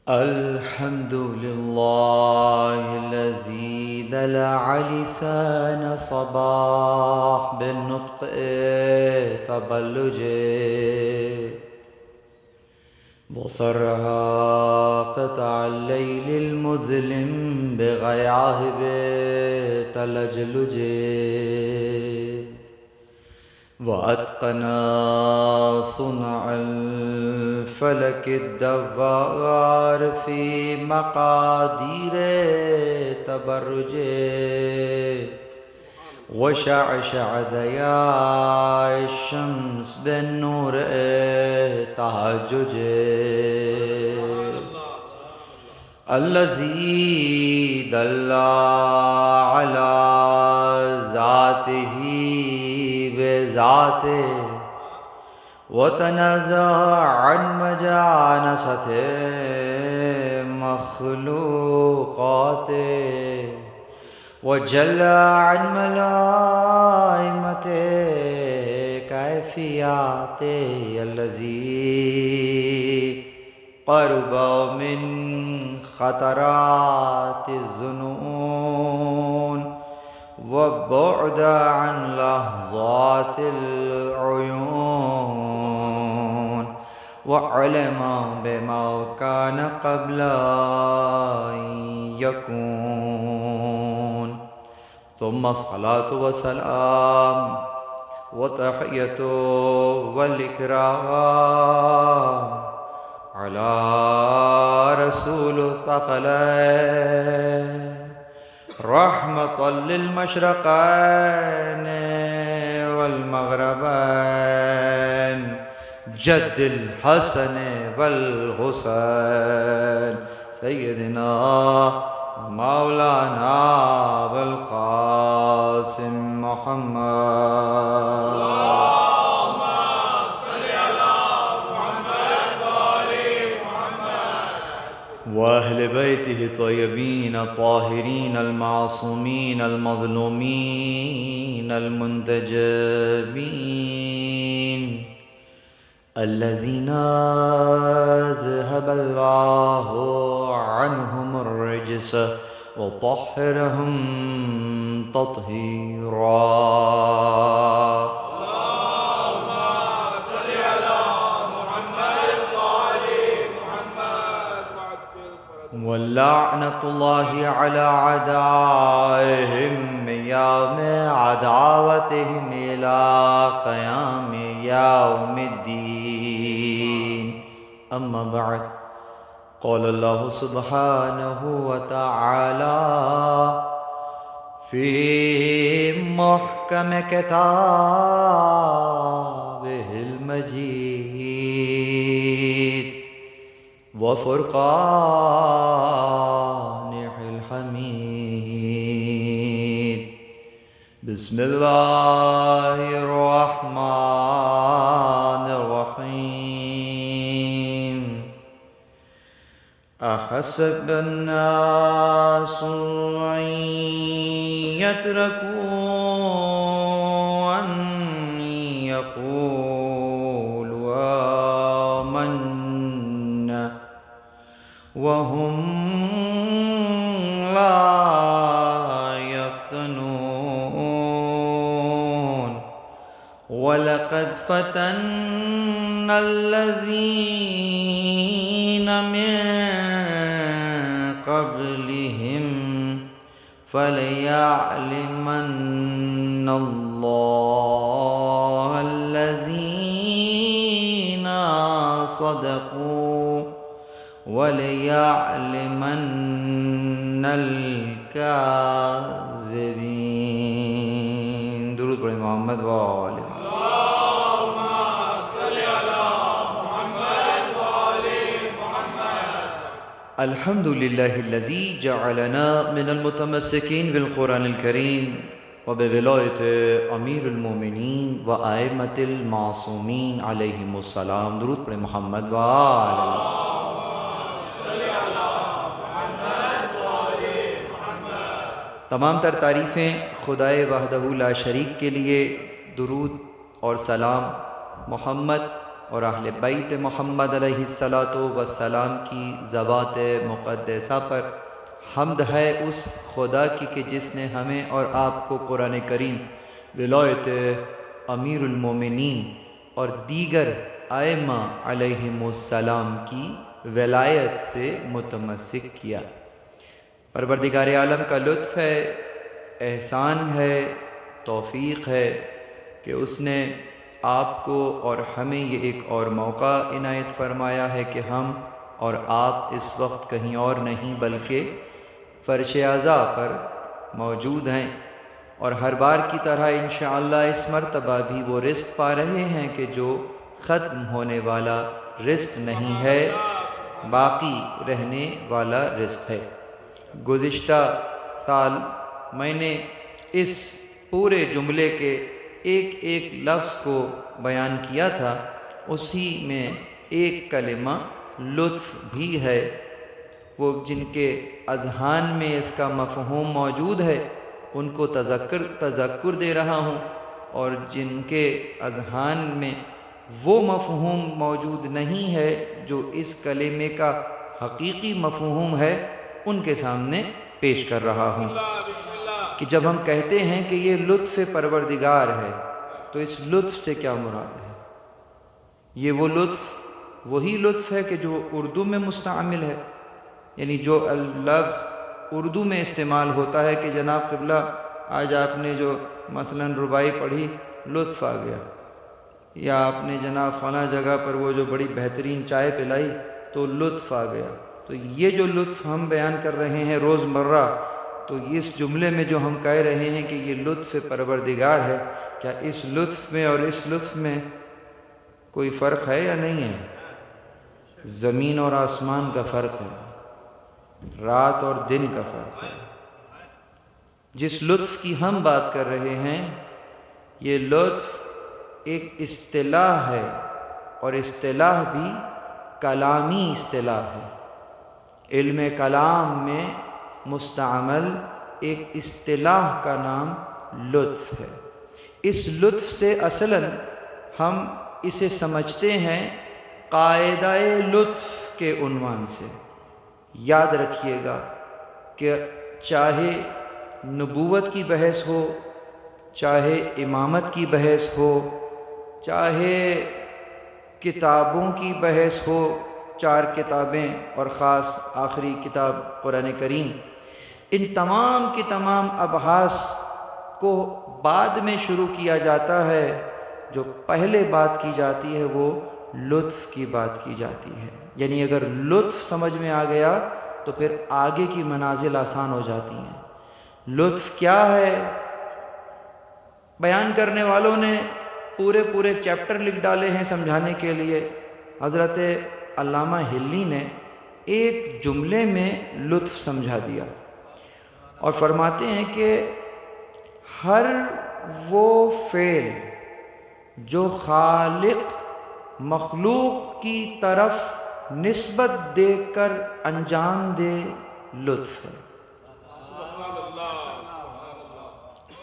الحمد لله الذي دلع لسان صباح بالنطق تبلجه وصرها قطع الليل المظلم بغياهب تلجلجه وأتقنا صنع الفلك الدوار في مقادير تبرجه وشعشع ضياء الشمس بالنور تهججه الذي دل على ذاته بذاته وتنازع عن مجانسة مخلوقاته وجل عن ملائمة كيفياته الذي قرب من خطرات الظنون وبعد عن لحظات العيون وعلم بما كان قبل أن يكون ثم الصلاة والسلام وتحية والإكرام على رسول الثقلين رحمة للمشرقين والمغربين جد الحسن والحسين سيدنا مولانا بالقاسم محمد وأهل بيته الطيبين الطاهرين المعصومين المظلومين المنتجبين الذين أذهب الله عنهم الرجس وطهرهم تطهيرا ولعنة الله على أعدائهم من يوم عداوتهم إلى قيام يوم الدين أما بعد قال الله سبحانه وتعالى في محكم كتابه المجيد وفرقانه الحميد بسم الله الرحمن الرحيم أحسب الناس أن يتركوا أن يقولوا آمنا وهم لا يفتنون ولقد فتنا الذين من قبلهم فليعلمن الله الذين صدقوا وليعلمن الكاذبين درود پر محمد و آل اللهم صل على محمد وآل محمد. الحمد لله الذي جعلنا من المتمسكين بالقرآن الكريم وبولاية أمير المؤمنين وأئمة المعصومين عليهم السلام درود پر محمد و آل تمام تر تعریفیں خدائے وحدہ لا شریک کے لیے، درود اور سلام محمد اور اہل بیت محمد علیہ الصلاۃ والسلام کی ذوات مقدسہ پر حمد ہے اس خدا کی کہ جس نے ہمیں اور آپ کو قرآن کریم، ولایت امیر المومنین اور دیگر ائمہ علیہم السلام کی ولایت سے متمسک کیا۔ پروردگار عالم کا لطف ہے، احسان ہے، توفیق ہے کہ اس نے آپ کو اور ہمیں یہ ایک اور موقع عنایت فرمایا ہے کہ ہم اور آپ اس وقت کہیں اور نہیں بلکہ فرش اعضاء پر موجود ہیں، اور ہر بار کی طرح انشاءاللہ اس مرتبہ بھی وہ رزق پا رہے ہیں کہ جو ختم ہونے والا رزق نہیں ہے، باقی رہنے والا رزق ہے۔ گزشتہ سال میں نے اس پورے جملے کے ایک ایک لفظ کو بیان کیا تھا، اسی میں ایک کلمہ لطف بھی ہے۔ وہ جن کے اذہان میں اس کا مفہوم موجود ہے ان کو تذکر دے رہا ہوں، اور جن کے اذہان میں وہ مفہوم موجود نہیں ہے جو اس کلمے کا حقیقی مفہوم ہے ان کے سامنے پیش کر رہا ہوں کہ جب ہم کہتے ہیں کہ یہ لطف پروردگار ہے تو اس لطف سے کیا مراد ہے؟ یہ وہ لطف وہی لطف ہے کہ جو اردو میں مستعمل ہے، یعنی جو لفظ اردو میں استعمال ہوتا ہے کہ جناب قبلہ آج آپ نے جو مثلا رباعی پڑھی لطف آ گیا، یا آپ نے جناب فلاں جگہ پر وہ جو بڑی بہترین چائے پلائی تو لطف آ گیا۔ تو یہ جو لطف ہم بیان کر رہے ہیں روز مرہ، تو اس جملے میں جو ہم کہہ رہے ہیں کہ یہ لطف پروردگار ہے، کیا اس لطف میں اور اس لطف میں کوئی فرق ہے یا نہیں ہے؟ زمین اور آسمان کا فرق ہے، رات اور دن کا فرق ہے۔ جس لطف کی ہم بات کر رہے ہیں یہ لطف ایک اصطلاح ہے، اور اصطلاح بھی کلامی اصطلاح ہے۔ علم کلام میں مستعمل ایک اصطلاح کا نام لطف ہے۔ اس لطف سے اصلاً ہم اسے سمجھتے ہیں قاعدہ لطف کے عنوان سے۔ یاد رکھیے گا کہ چاہے نبوت کی بحث ہو، چاہے امامت کی بحث ہو، چاہے کتابوں کی بحث ہو، 4 کتابیں اور خاص آخری کتاب قرآن کریم، ان تمام کی تمام ابحاث کو بعد میں شروع کیا جاتا ہے، جو پہلے بات کی جاتی ہے وہ لطف کی بات کی جاتی ہے۔ یعنی اگر لطف سمجھ میں آ گیا تو پھر آگے کی منازل آسان ہو جاتی ہیں۔ لطف کیا ہے؟ بیان کرنے والوں نے پورے چیپٹر لکھ ڈالے ہیں سمجھانے کے لیے۔ حضرت علامہ ہلی نے ایک جملے میں لطف سمجھا دیا، اور فرماتے ہیں کہ ہر وہ فعل جو خالق مخلوق کی طرف نسبت دے کر انجام دے لطف ہے۔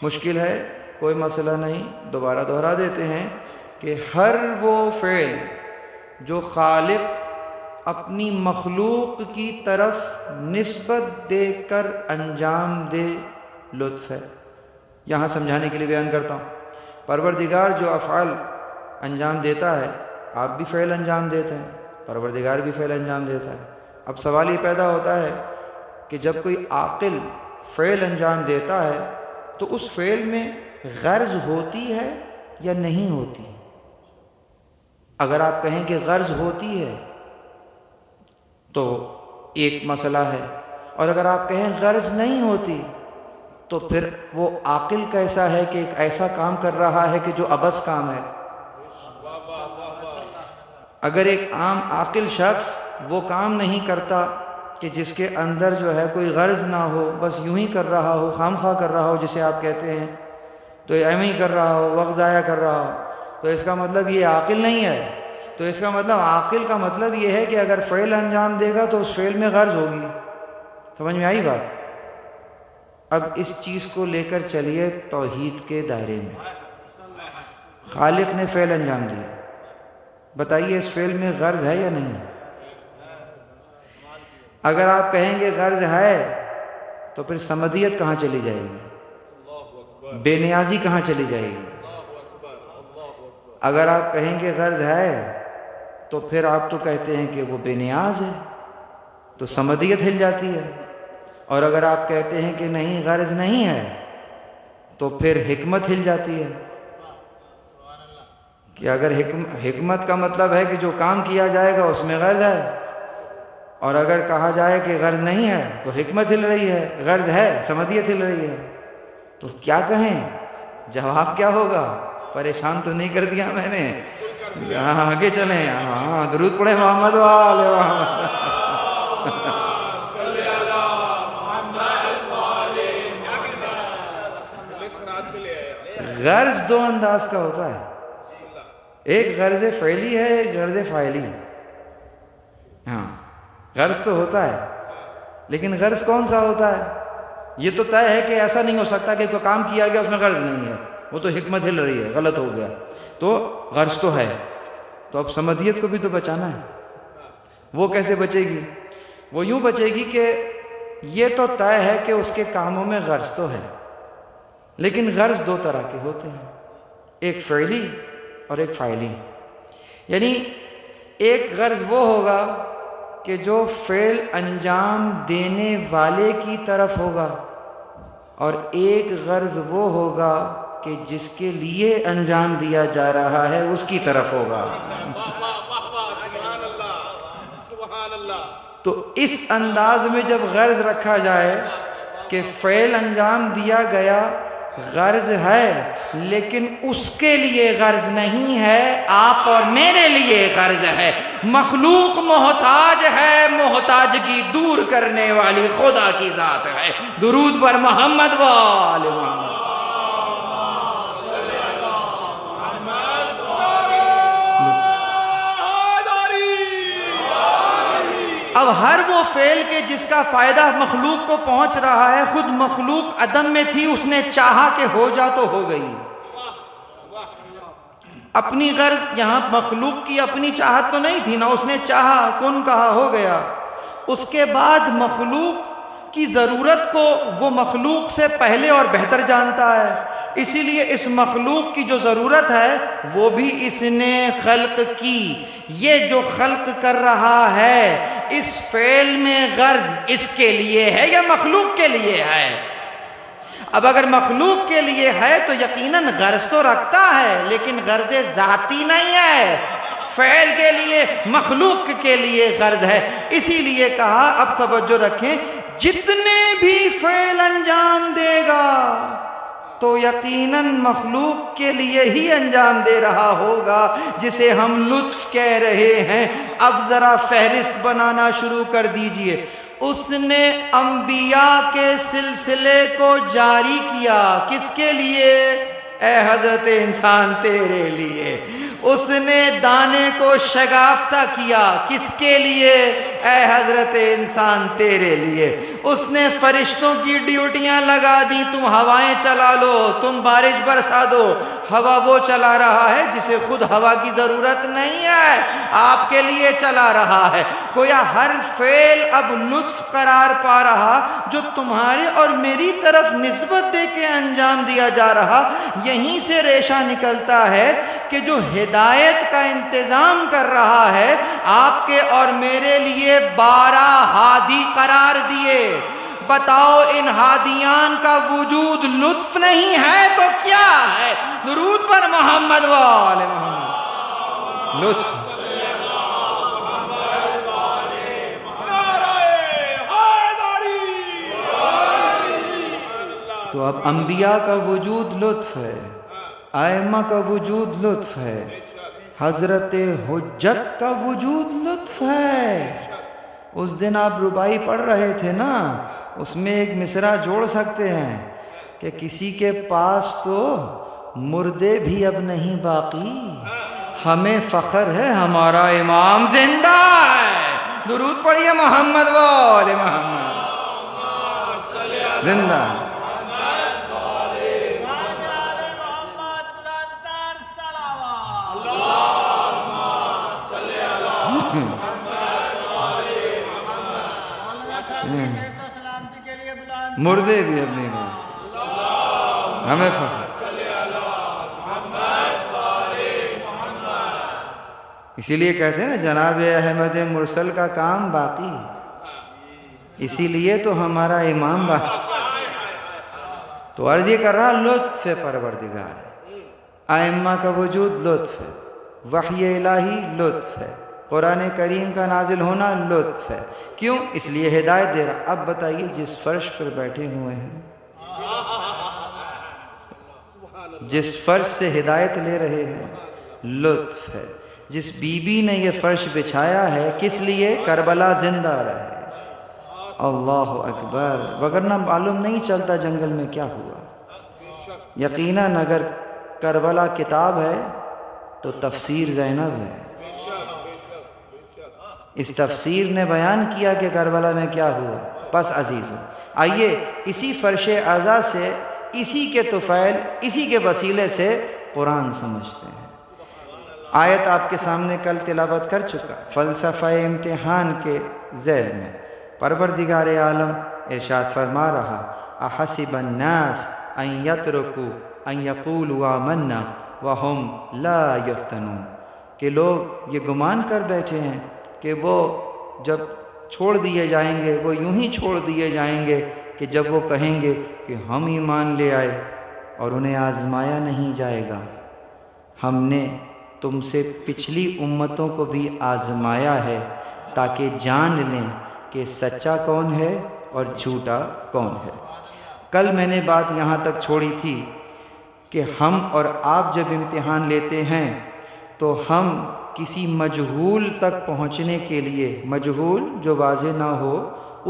مشکل ہے، کوئی مسئلہ نہیں، دوبارہ دہرا دیتے ہیں کہ ہر وہ فعل جو خالق اپنی مخلوق کی طرف نسبت دے کر انجام دے لطف ہے۔ یہاں سمجھانے کے لیے بیان کرتا ہوں، پروردگار جو افعال انجام دیتا ہے، آپ بھی فعل انجام دیتے ہیں، پروردگار بھی فعل انجام دیتا ہے۔ اب سوال یہ پیدا ہوتا ہے کہ جب کوئی عاقل فعل انجام دیتا ہے تو اس فعل میں غرض ہوتی ہے یا نہیں ہوتی؟ اگر آپ کہیں کہ غرض ہوتی ہے تو ایک مسئلہ ہے، اور اگر آپ کہیں غرض نہیں ہوتی تو پھر وہ عاقل کیسا ہے کہ ایک ایسا کام کر رہا ہے کہ جو عبث کام ہے۔ اگر ایک عام عاقل شخص وہ کام نہیں کرتا کہ جس کے اندر جو ہے کوئی غرض نہ ہو، بس یوں ہی کر رہا ہو، خام خواہ کر رہا ہو جسے آپ کہتے ہیں، تو ایویں ہی کر رہا ہو، وقت ضائع کر رہا ہو، تو اس کا مطلب یہ عاقل نہیں ہے۔ تو اس کا مطلب عاقل کا مطلب یہ ہے کہ اگر فعل انجام دے گا تو اس فعل میں غرض ہوگی۔ سمجھ میں آئی بات؟ اب اس چیز کو لے کر چلیے توحید کے دائرے میں۔ خالق نے فعل انجام دیا، بتائیے اس فعل میں غرض ہے یا نہیں؟ اگر آپ کہیں گے غرض ہے تو پھر سمدیت کہاں چلی جائے گی؟ بے نیازی کہاں چلی جائے گی؟ اگر آپ کہیں گے غرض ہے تو پھر آپ تو کہتے ہیں کہ وہ بے نیاز ہے، تو سمدیت ہل جاتی ہے۔ اور اگر آپ کہتے ہیں کہ نہیں غرض نہیں ہے تو پھر حکمت ہل جاتی ہے، کہ اگر حکمت کا مطلب ہے کہ جو کام کیا جائے گا اس میں غرض ہے، اور اگر کہا جائے کہ غرض نہیں ہے تو حکمت ہل رہی ہے، غرض ہے سمدیت ہل رہی ہے، تو کیا کہیں؟ جواب کیا ہوگا؟ پریشان تو نہیں کر دیا میں نے؟ یہاں آگے چلیں، ہاں درود پڑھیں محمد وآل محمد۔ غرض دو انداز کا ہوتا ہے، ایک غرض فعلی ہے، ایک غرض فاعلی۔ ہاں غرض تو ہوتا ہے، لیکن غرض کون سا ہوتا ہے؟ یہ تو طے ہے کہ ایسا نہیں ہو سکتا کہ کوئی کام کیا گیا اس میں غرض نہیں ہے، وہ تو حکمت ہل رہی ہے، غلط ہو گیا، تو غرض تو ہے۔ تو اب سمدیت کو بھی تو بچانا ہے، وہ کیسے بچے گی؟ وہ یوں بچے گی کہ یہ تو طے ہے کہ اس کے کاموں میں غرض تو ہے، لیکن غرض دو طرح کے ہوتے ہیں، ایک فعلی اور ایک فاعلی۔ یعنی ایک غرض وہ ہوگا کہ جو فعل انجام دینے والے کی طرف ہوگا، اور ایک غرض وہ ہوگا کہ جس کے لیے انجام دیا جا رہا ہے اس کی طرف ہوگا۔ تو اس انداز میں جب غرض رکھا جائے کہ فعل انجام دیا گیا غرض ہے، لیکن اس کے لیے غرض نہیں ہے، آپ اور میرے لیے غرض ہے۔ مخلوق محتاج ہے، محتاجگی دور کرنے والی خدا کی ذات ہے۔ درود پر محمد وآل محمد۔ اب ہر وہ فعل کے جس کا فائدہ مخلوق کو پہنچ رہا ہے، خود مخلوق عدم میں تھی، اس نے چاہا کہ ہو جا تو ہو گئی۔ اپنی غرض یہاں مخلوق کی اپنی چاہت تو نہیں تھی نا، اس نے چاہا، کن کہا، ہو گیا۔ اس کے بعد مخلوق کی ضرورت کو وہ مخلوق سے پہلے اور بہتر جانتا ہے، اسی لیے اس مخلوق کی جو ضرورت ہے وہ بھی اس نے خلق کی۔ یہ جو خلق کر رہا ہے اس فعل میں غرض اس کے لیے ہے یا مخلوق کے لیے ہے؟ اب اگر مخلوق کے لیے ہے تو یقیناً غرض تو رکھتا ہے، لیکن غرض ذاتی نہیں ہے، فعل کے لیے، مخلوق کے لیے غرض ہے۔ اسی لیے کہا، اب توجہ رکھیں، جتنے بھی فعل انجام دے گا تو یقیناً مخلوق کے لیے ہی انجام دے رہا ہوگا، جسے ہم لطف کہہ رہے ہیں۔ اب ذرا فہرست بنانا شروع کر دیجئے۔ اس نے انبیاء کے سلسلے کو جاری کیا، کس کے لیے؟ اے حضرت انسان تیرے لیے۔ اس نے دانے کو شگافتہ کیا، کس کے لیے؟ اے حضرت انسان تیرے لیے۔ اس نے فرشتوں کی ڈیوٹیاں لگا دی، تم ہوائیں چلا لو، تم بارش برسا دو۔ ہوا وہ چلا رہا ہے جسے خود ہوا کی ضرورت نہیں ہے، آپ کے لیے چلا رہا ہے۔ گویا ہر فعل اب لطف قرار پا رہا، جو تمہارے اور میری طرف نسبت دے کے انجام دیا جا رہا۔ یہیں سے ریشہ نکلتا ہے کہ جو ہدایت کا انتظام کر رہا ہے، آپ کے اور میرے لیے 12 ہادی قرار دیے۔ بتاؤ ان ہادیان کا وجود لطف نہیں ہے تو کیا ہے؟ درود پر محمد وآل محمد۔ لطف۔ تو اب انبیاء کا وجود لطف ہے، ائمہ کا وجود لطف ہے، حضرت حجت کا وجود لطف ہے۔ اس دن آپ ربائی پڑھ رہے تھے نا، اس میں ایک مصرع جوڑ سکتے ہیں کہ کسی کے پاس تو مردے بھی اب نہیں باقی، ہمیں فخر ہے ہمارا امام زندہ ہے۔ درود پڑھیے محمد وآل محمد۔ زندہ۔ مردے بھی اپنی مان، ہمیں فخر۔ اسی لیے کہتے ہیں نا جناب احمد مرسل کا کام باقی ہے، اسی لیے تو ہمارا امام باقی۔ تو عرض یہ کر رہا لطف پروردگار ہے، ائمہ کا وجود لطف ہے، وحی الہی لطف ہے، قرآن کریم کا نازل ہونا لطف ہے۔ کیوں؟ اس لیے ہدایت دے رہا۔ اب بتائیے جس فرش پر بیٹھے ہوئے ہیں، جس فرش سے ہدایت لے رہے ہیں، لطف ہے۔ جس بی بی نے یہ فرش بچھایا ہے کس لیے؟ کربلا زندہ رہے۔ اللہ اکبر، وگرنہ معلوم نہیں چلتا جنگل میں کیا ہوا۔ یقیناً اگر کربلا کتاب ہے تو تفسیر زینب ہے، اس تفسیر نے بیان کیا کہ کربلا میں کیا ہوا۔ پس عزیزو آئیے اسی فرش اعزا سے، اسی کے طفیل، اسی کے وسیلے سے قرآن سمجھتے ہیں۔ آیت آپ کے سامنے کل تلاوت کر چکا، فلسفہ امتحان کے ذیل میں پروردگار عالم ارشاد فرما رہا، احسب الناس ان یترکوا ان یقولوا آمنا وہم لا یفتنون، کہ لوگ یہ گمان کر بیٹھے ہیں کہ وہ جب چھوڑ دیے جائیں گے، وہ یوں ہی چھوڑ دیے جائیں گے کہ جب وہ کہیں گے کہ ہم ایمان لے آئے اور انہیں آزمایا نہیں جائے گا۔ ہم نے تم سے پچھلی امتوں کو بھی آزمایا ہے تاکہ جان لیں کہ سچا کون ہے اور جھوٹا کون ہے۔ کل میں نے بات یہاں تک چھوڑی تھی کہ ہم اور آپ جب امتحان لیتے ہیں تو ہم کسی مجہول تک پہنچنے کے لیے، مجہول جو واضح نہ ہو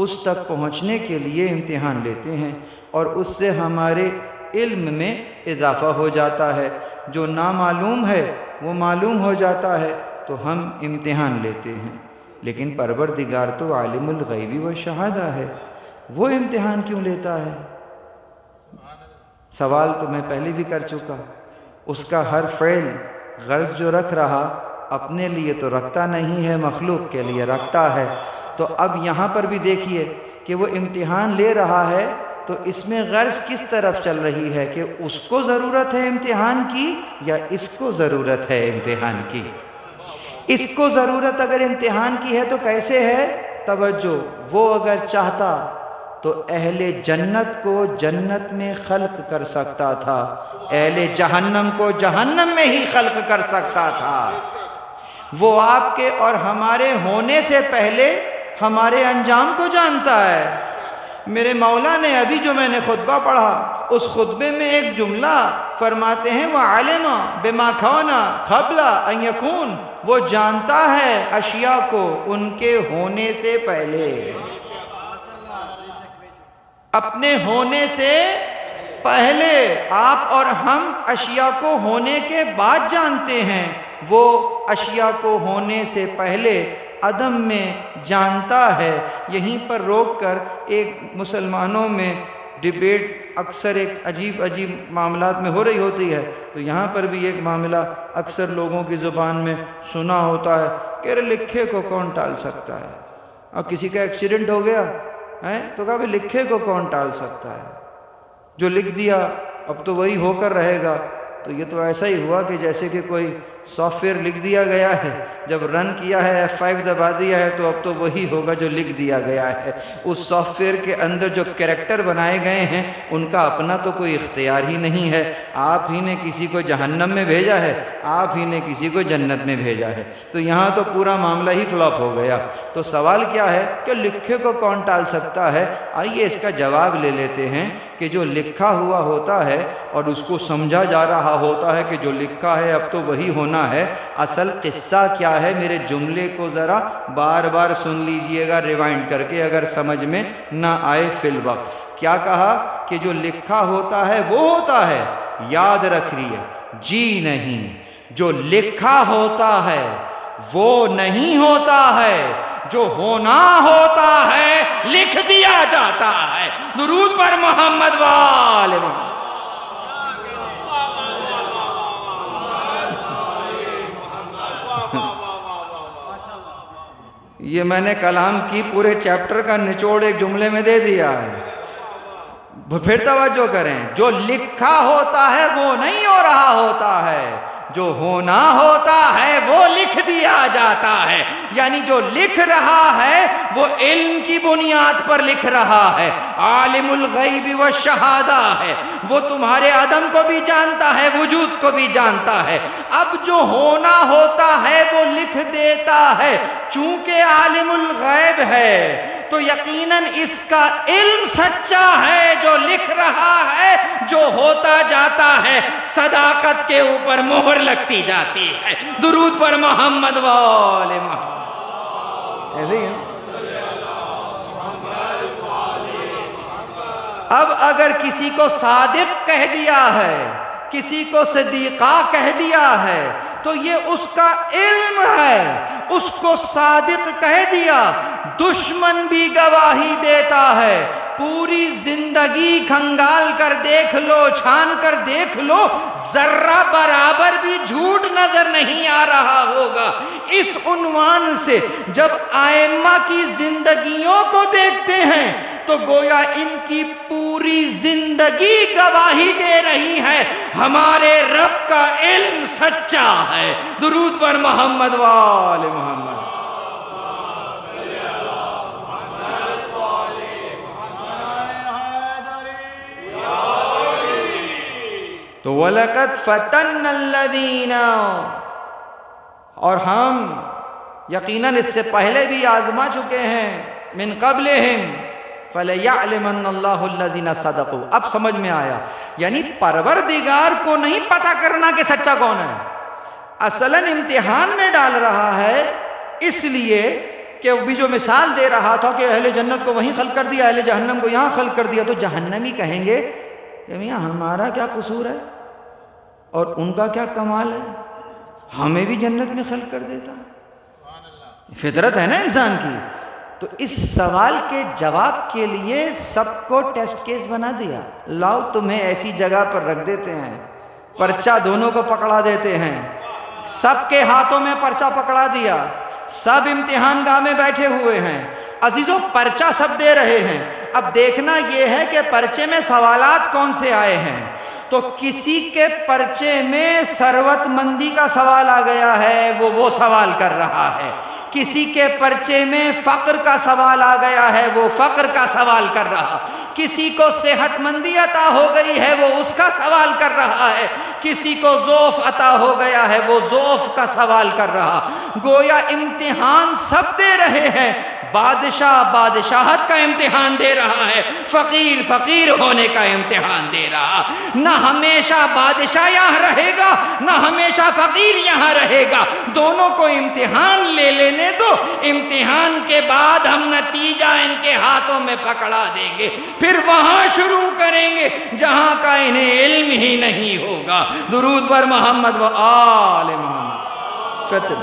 اس تک پہنچنے کے لیے امتحان لیتے ہیں، اور اس سے ہمارے علم میں اضافہ ہو جاتا ہے، جو نامعلوم ہے وہ معلوم ہو جاتا ہے، تو ہم امتحان لیتے ہیں۔ لیکن پروردگار تو عالم الغیب و شہادہ ہے، وہ امتحان کیوں لیتا ہے؟ سوال تو میں پہلے بھی کر چکا، اس کا ہر فعل غرض جو رکھ رہا اپنے لیے تو رکھتا نہیں ہے، مخلوق کے لیے رکھتا ہے۔ تو اب یہاں پر بھی دیکھیے کہ وہ امتحان لے رہا ہے تو اس میں غرض کس طرف چل رہی ہے، کہ اس کو ضرورت ہے امتحان کی یا اس کو ضرورت ہے امتحان کی؟ اس کو ضرورت اگر امتحان کی ہے تو کیسے ہے؟ توجہ، وہ اگر چاہتا تو اہل جنت کو جنت میں خلق کر سکتا تھا، اہل جہنم کو جہنم میں ہی خلق کر سکتا تھا۔ وہ آپ کے اور ہمارے ہونے سے پہلے ہمارے انجام کو جانتا ہے۔ میرے مولا نے ابھی جو میں نے خطبہ پڑھا اس خطبے میں ایک جملہ فرماتے ہیں، وَعَلِمَ بِمَا كَانَ قَبْلَ أَن يَكُونَ، وہ جانتا ہے اشیاء کو ان کے ہونے سے پہلے، اپنے ہونے سے پہلے۔ آپ اور ہم اشیاء کو ہونے کے بعد جانتے ہیں، وہ اشیاء کو ہونے سے پہلے عدم میں جانتا ہے۔ یہیں پر روک کر ایک مسلمانوں میں ڈیبیٹ اکثر ایک عجیب معاملات میں ہو رہی ہوتی ہے، تو یہاں پر بھی ایک معاملہ اکثر لوگوں کی زبان میں سنا ہوتا ہے کہ لکھے کو کون ٹال سکتا ہے؟ اور کسی کا ایکسیڈنٹ ہو گیا ہے تو کہا لکھے کو کون ٹال سکتا ہے؟ جو لکھ دیا اب تو وہی ہو کر رہے گا۔ تو یہ تو ایسا ہی ہوا کہ جیسے کہ کوئی سافٹ ویئر لکھ دیا گیا ہے، جب رن کیا ہے F5 دبا دیا ہے تو اب تو وہی ہوگا جو لکھ دیا گیا ہے۔ اس سافٹ ویئر کے اندر جو کریکٹر بنائے گئے ہیں ان کا اپنا تو کوئی اختیار ہی نہیں ہے۔ آپ ہی نے کسی کو جہنم میں بھیجا ہے، آپ ہی نے کسی کو جنت میں بھیجا ہے، تو یہاں تو پورا معاملہ ہی فلاپ ہو گیا۔ تو سوال کیا ہے کہ لکھے کو کون ٹال سکتا ہے؟ آئیے اس کا جواب لے لیتے ہیں کہ جو لکھا ہوا ہوتا ہے اور اس کو سمجھا جا رہا ہوتا ہے کہ جو لکھا ہے اب تو وہی ہونا ہے۔ اصل قصہ کیا ہے؟ میرے جملے کو ذرا بار بار سن لیجئے گا ریوائنڈ کر کے اگر سمجھ میں نہ آئے فی الوقت۔ کیا کہا کہ جو لکھا ہوتا ہے وہ ہوتا ہے، یاد رکھ رہی ہے جی نہیں، جو لکھا ہوتا ہے وہ نہیں ہوتا ہے، جو ہونا ہوتا ہے لکھ دیا جاتا ہے۔ درود پر محمد وآل محمد۔ یہ میں نے کلام کی پورے چیپٹر کا نچوڑ ایک جملے میں دے دیا ہے۔ پھر توجہ کریں، جو لکھا ہوتا ہے وہ نہیں ہو رہا ہوتا ہے، جو ہونا ہوتا ہے وہ لکھ دیا جاتا ہے۔ یعنی جو لکھ رہا ہے وہ علم کی بنیاد پر لکھ رہا ہے، عالم الغیب والشہادہ ہے، وہ تمہارے عدم کو بھی جانتا ہے، وجود کو بھی جانتا ہے۔ اب جو ہونا ہوتا ہے وہ لکھ دیتا ہے، چونکہ عالم الغیب ہے تو یقیناً اس کا علم سچا ہے، جو لکھ رہا ہے، جو ہوتا جاتا ہے، صداقت کے اوپر مہر لگتی جاتی ہے۔ درود پر محمد و آل محمد۔ ایسے ہی ہے۔ اب اگر کسی کو صادق کہہ دیا ہے، کسی کو صدیقہ کہہ دیا ہے تو یہ اس کا علم ہے، اس کو صادق کہہ دیا۔ دشمن بھی گواہی دیتا ہے، پوری زندگی کھنگال کر دیکھ لو، چھان کر دیکھ لو، ذرہ برابر بھی جھوٹ نظر نہیں آ رہا ہوگا۔ اس عنوان سے جب ائمہ کی زندگیوں کو دیکھتے ہیں تو گویا ان کی پوری زندگی گواہی دے رہی ہے ہمارے رب کا علم سچا ہے۔ درود پر محمد و آل محمد۔ تو وَلَقَدْ فَتَنَّ الَّذِينَ، اور ہم یقیناً اس سے پہلے بھی آزما چکے ہیں، من قبلہم فَلَيَعْلَمَنَّ اللَّهُ الَّذِينَ صَدَقُوا۔ اب سمجھ میں آیا، یعنی پروردگار کو نہیں پتہ کرنا کہ سچا کون ہے، اصلاً امتحان میں ڈال رہا ہے، اس لیے کہ وہ بھی جو مثال دے رہا تھا کہ اہل جنت کو وہیں خلق کر دیا، اہل جہنم کو یہاں خلق کر دیا، تو جہنمی کہیں گے کہ میاں ہمارا کیا قصور ہے اور ان کا کیا کمال ہے، ہمیں بھی جنت میں خلق کر دیتا۔ فطرت ہے نا انسان کی۔ تو اس سوال کے جواب کے لیے سب کو ٹیسٹ کیس بنا دیا، لاؤ تمہیں ایسی جگہ پر رکھ دیتے ہیں، پرچہ دونوں کو پکڑا دیتے ہیں، سب کے ہاتھوں میں پرچہ پکڑا دیا، سب امتحان گاہ میں بیٹھے ہوئے ہیں، عزیزوں پرچہ سب دے رہے ہیں۔ اب دیکھنا یہ ہے کہ پرچے میں سوالات کون سے آئے ہیں۔ تو کسی کے پرچے میں ثروت مندی کا سوال آ گیا ہے، وہ سوال کر رہا ہے۔ کسی کے پرچے میں فقر کا سوال آ گیا ہے، وہ فقر کا سوال کر رہا۔ کسی کو صحت مندی عطا ہو گئی ہے، وہ اس کا سوال کر رہا ہے۔ کسی کو ذوف عطا ہو گیا ہے، وہ ذوف کا سوال کر رہا۔ گویا امتحان سب دے رہے ہیں، بادشاہ بادشاہت کا امتحان دے رہا ہے، فقیر فقیر ہونے کا امتحان دے رہا۔ نہ ہمیشہ بادشاہ یہاں رہے گا، نہ ہمیشہ فقیر یہاں رہے گا، دونوں کو امتحان لے لینے دو، امتحان کے بعد ہم نتیجہ ان کے ہاتھوں میں پکڑا دیں گے، پھر وہاں شروع کریں گے جہاں کا انہیں علم ہی نہیں ہوگا۔ درود پر محمد و آل محمد۔ فطر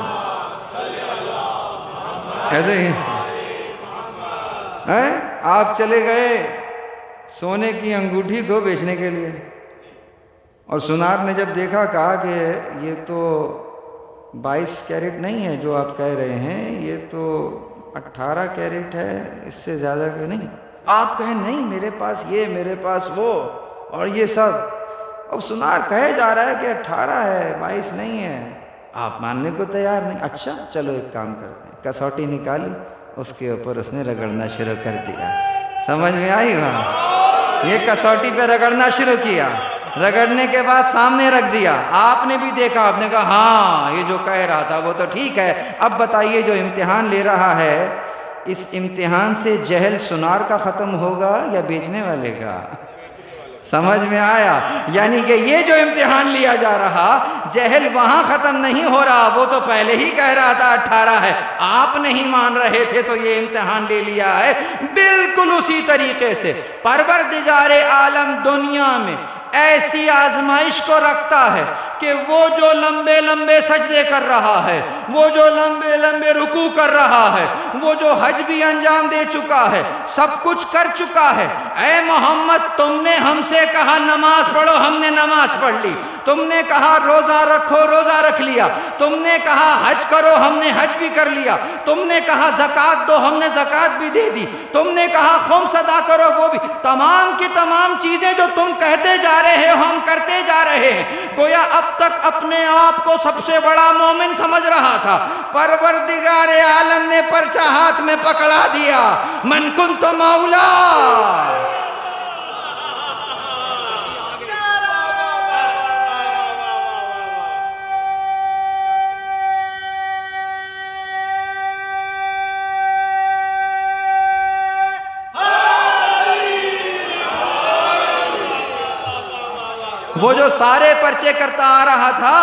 ایسے ہی آپ چلے گئے سونے کی انگوٹھی کو بیچنے کے لیے، اور سنار نے جب دیکھا کہا کہ یہ تو 22 کیرٹ نہیں ہے جو آپ کہہ رہے ہیں، یہ تو 18 کیرٹ ہے، اس سے زیادہ کہ نہیں۔ آپ کہیں نہیں میرے پاس یہ، میرے پاس وہ اور یہ سب، اور سنار کہے جا رہا ہے کہ 18 ہے 22 نہیں ہے، آپ ماننے کو تیار نہیں۔ اچھا چلو ایک کام کرتے ہیں، کسوٹی نکالی، اس کے اوپر اس نے رگڑنا شروع کر دیا۔ سمجھ میں آئی وہاں؟ یہ کسوٹی پہ رگڑنا شروع کیا، رگڑنے کے بعد سامنے رکھ دیا، آپ نے بھی دیکھا، آپ نے کہا ہاں یہ جو کہہ رہا تھا وہ تو ٹھیک ہے۔ اب بتائیے جو امتحان لے رہا ہے، اس امتحان سے جہل سنار کا ختم ہوگا یا بیچنے والے کا؟ سمجھ میں آیا؟ یعنی کہ یہ جو امتحان لیا جا رہا، جہل وہاں ختم نہیں ہو رہا، وہ تو پہلے ہی کہہ رہا تھا 18 ہے، آپ نہیں مان رہے تھے تو یہ امتحان لے لیا ہے۔ بالکل اسی طریقے سے پروردگار عالم دنیا میں ایسی آزمائش کو رکھتا ہے کہ وہ جو لمبے لمبے سجدے کر رہا ہے، وہ جو لمبے لمبے رکوع کر رہا ہے، وہ جو حج بھی انجام دے چکا ہے، سب کچھ کر چکا ہے، اے محمد تم نے ہم سے کہا نماز پڑھو، ہم نے نماز پڑھ لی، تم نے کہا روزہ رکھو، روزہ رکھ لیا، تم نے کہا حج کرو، ہم نے حج بھی کر لیا، تم نے کہا زکوٰۃ دو، ہم نے زکوٰۃ بھی دے دی، تم نے کہا خمس ادا کرو، وہ بھی، تمام کی تمام چیزیں جو تم کہتے جا رہے ہو ہم کرتے جا رہے ہیں۔ گویا اب تک اپنے آپ کو سب سے بڑا مومن سمجھ رہا تھا، پروردگار عالم نے پرچہ ہاتھ میں پکڑا دیا، من کنت مولا۔ وہ جو سارے پرچے کرتا آ رہا تھا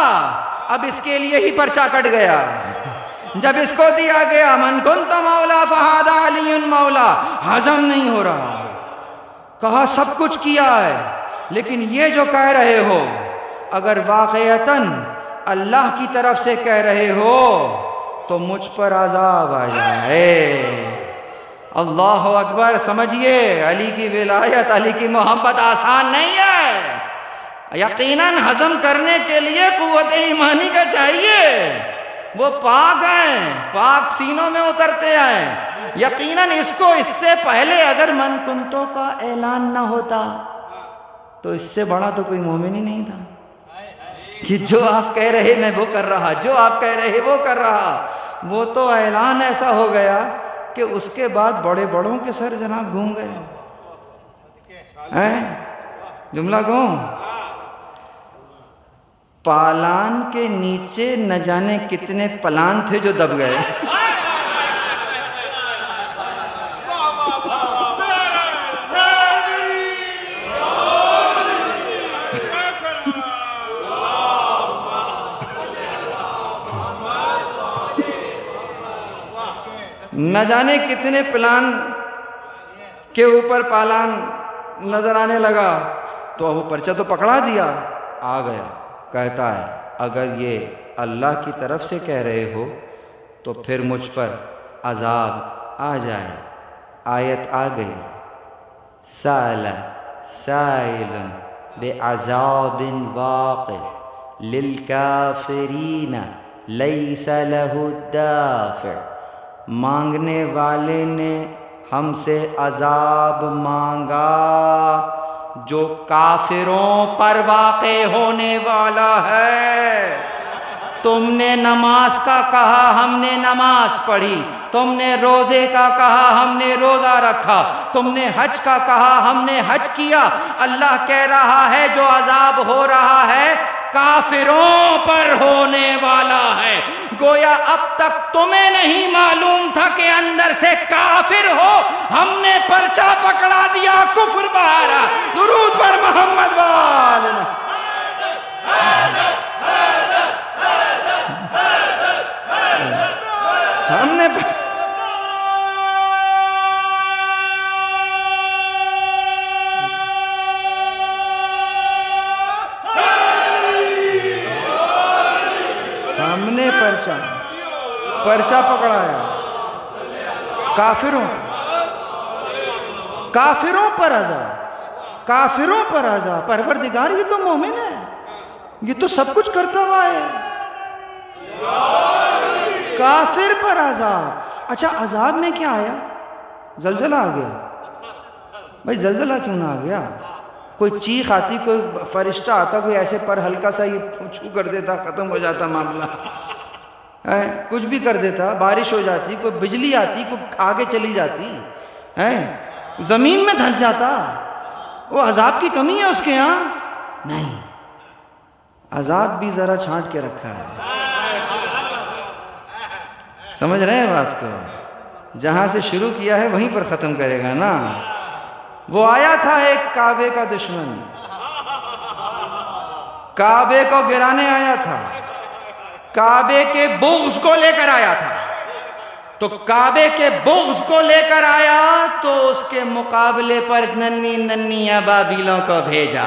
اب اس کے لیے ہی پرچہ کٹ گیا۔ جب اس کو دیا گیا من کنت مولا فہذا علی مولا، ہضم نہیں ہو رہا، کہا سب کچھ کیا ہے، لیکن یہ جو کہہ رہے ہو اگر واقعتاً اللہ کی طرف سے کہہ رہے ہو تو مجھ پر عذاب آ جائے۔ اللہ اکبر، سمجھیے علی کی ولایت، علی کی محبت آسان نہیں ہے، یقیناً ہضم کرنے کے لیے قوت ایمانی کا چاہیے، وہ پاک ہیں، پاک سینوں میں اترتے ہیں۔ یقیناً اس کو اس سے پہلے اگر من کنتوں کا اعلان نہ ہوتا تو اس سے بڑا تو کوئی مومن ہی نہیں تھا، کہ جو آپ کہہ رہے میں وہ کر رہا، جو آپ کہہ رہے وہ کر رہا۔ وہ تو اعلان ایسا ہو گیا کہ اس کے بعد بڑے بڑوں کے سر جناب گھوم گئے ہیں۔ جملہ کہوں، پالان کے نیچے نہ جانے کتنے پلان تھے جو دب گئے۔ نہ جانے کتنے پلان کے اوپر پالان نظر آنے لگا، تو وہ پرچہ تو پکڑا دیا، آ گیا، کہتا ہے اگر یہ اللہ کی طرف سے کہہ رہے ہو تو پھر مجھ پر عذاب آ جائے۔ آیت آ گئی، سأل سائل بعذاب واقع للکافرین لیس لہ الدافع، مانگنے والے نے ہم سے عذاب مانگا جو کافروں پر واقع ہونے والا ہے۔ تم نے نماز کا کہا، ہم نے نماز پڑھی، تم نے روزے کا کہا، ہم نے روزہ رکھا، تم نے حج کا کہا، ہم نے حج کیا۔ اللہ کہہ رہا ہے جو عذاب ہو رہا ہے کافروں پر ہونے والا ہے۔ گویا اب تک تمہیں نہیں معلوم تھا کہ اندر سے کافر ہو، ہم نے پرچہ پکڑا دیا، کفر بہارا۔ درود پر محمد وال ہم نے پرچہ پکڑایا کافروں پر عذاب، کافروں پر عذاب۔ پروردگار یہ تو مومن ہے، یہ تو سب کچھ کرتا ہوا ہے، کافر پر عذاب۔ اچھا عذاب میں کیا آیا؟ زلزلہ آ گیا۔ بھائی زلزلہ کیوں نہ آ گیا؟ کوئی چیخ آتی، کوئی فرشتہ آتا، کوئی ایسے پر ہلکا سا یہ چھو کر دیتا، ختم ہو جاتا معاملہ، کچھ بھی کر دیتا، بارش ہو جاتی، کوئی بجلی آتی، کوئی آگے چلی جاتی، زمین میں دھنس جاتا۔ وہ عذاب کی کمی ہے اس کے ہاں؟ نہیں، عذاب بھی ذرا چھانٹ کے رکھا ہے۔ سمجھ رہے ہیں بات کو؟ جہاں سے شروع کیا ہے وہیں پر ختم کرے گا نا۔ وہ آیا تھا ایک کعبے کا دشمن، کعبے کو گرانے آیا تھا، کعبے کے بغض کو لے کر آیا تھا۔ تو کعبے کے بغض کو لے کر آیا تو اس کے مقابلے پر ننھی ننھی ابابیلوں کو بھیجا۔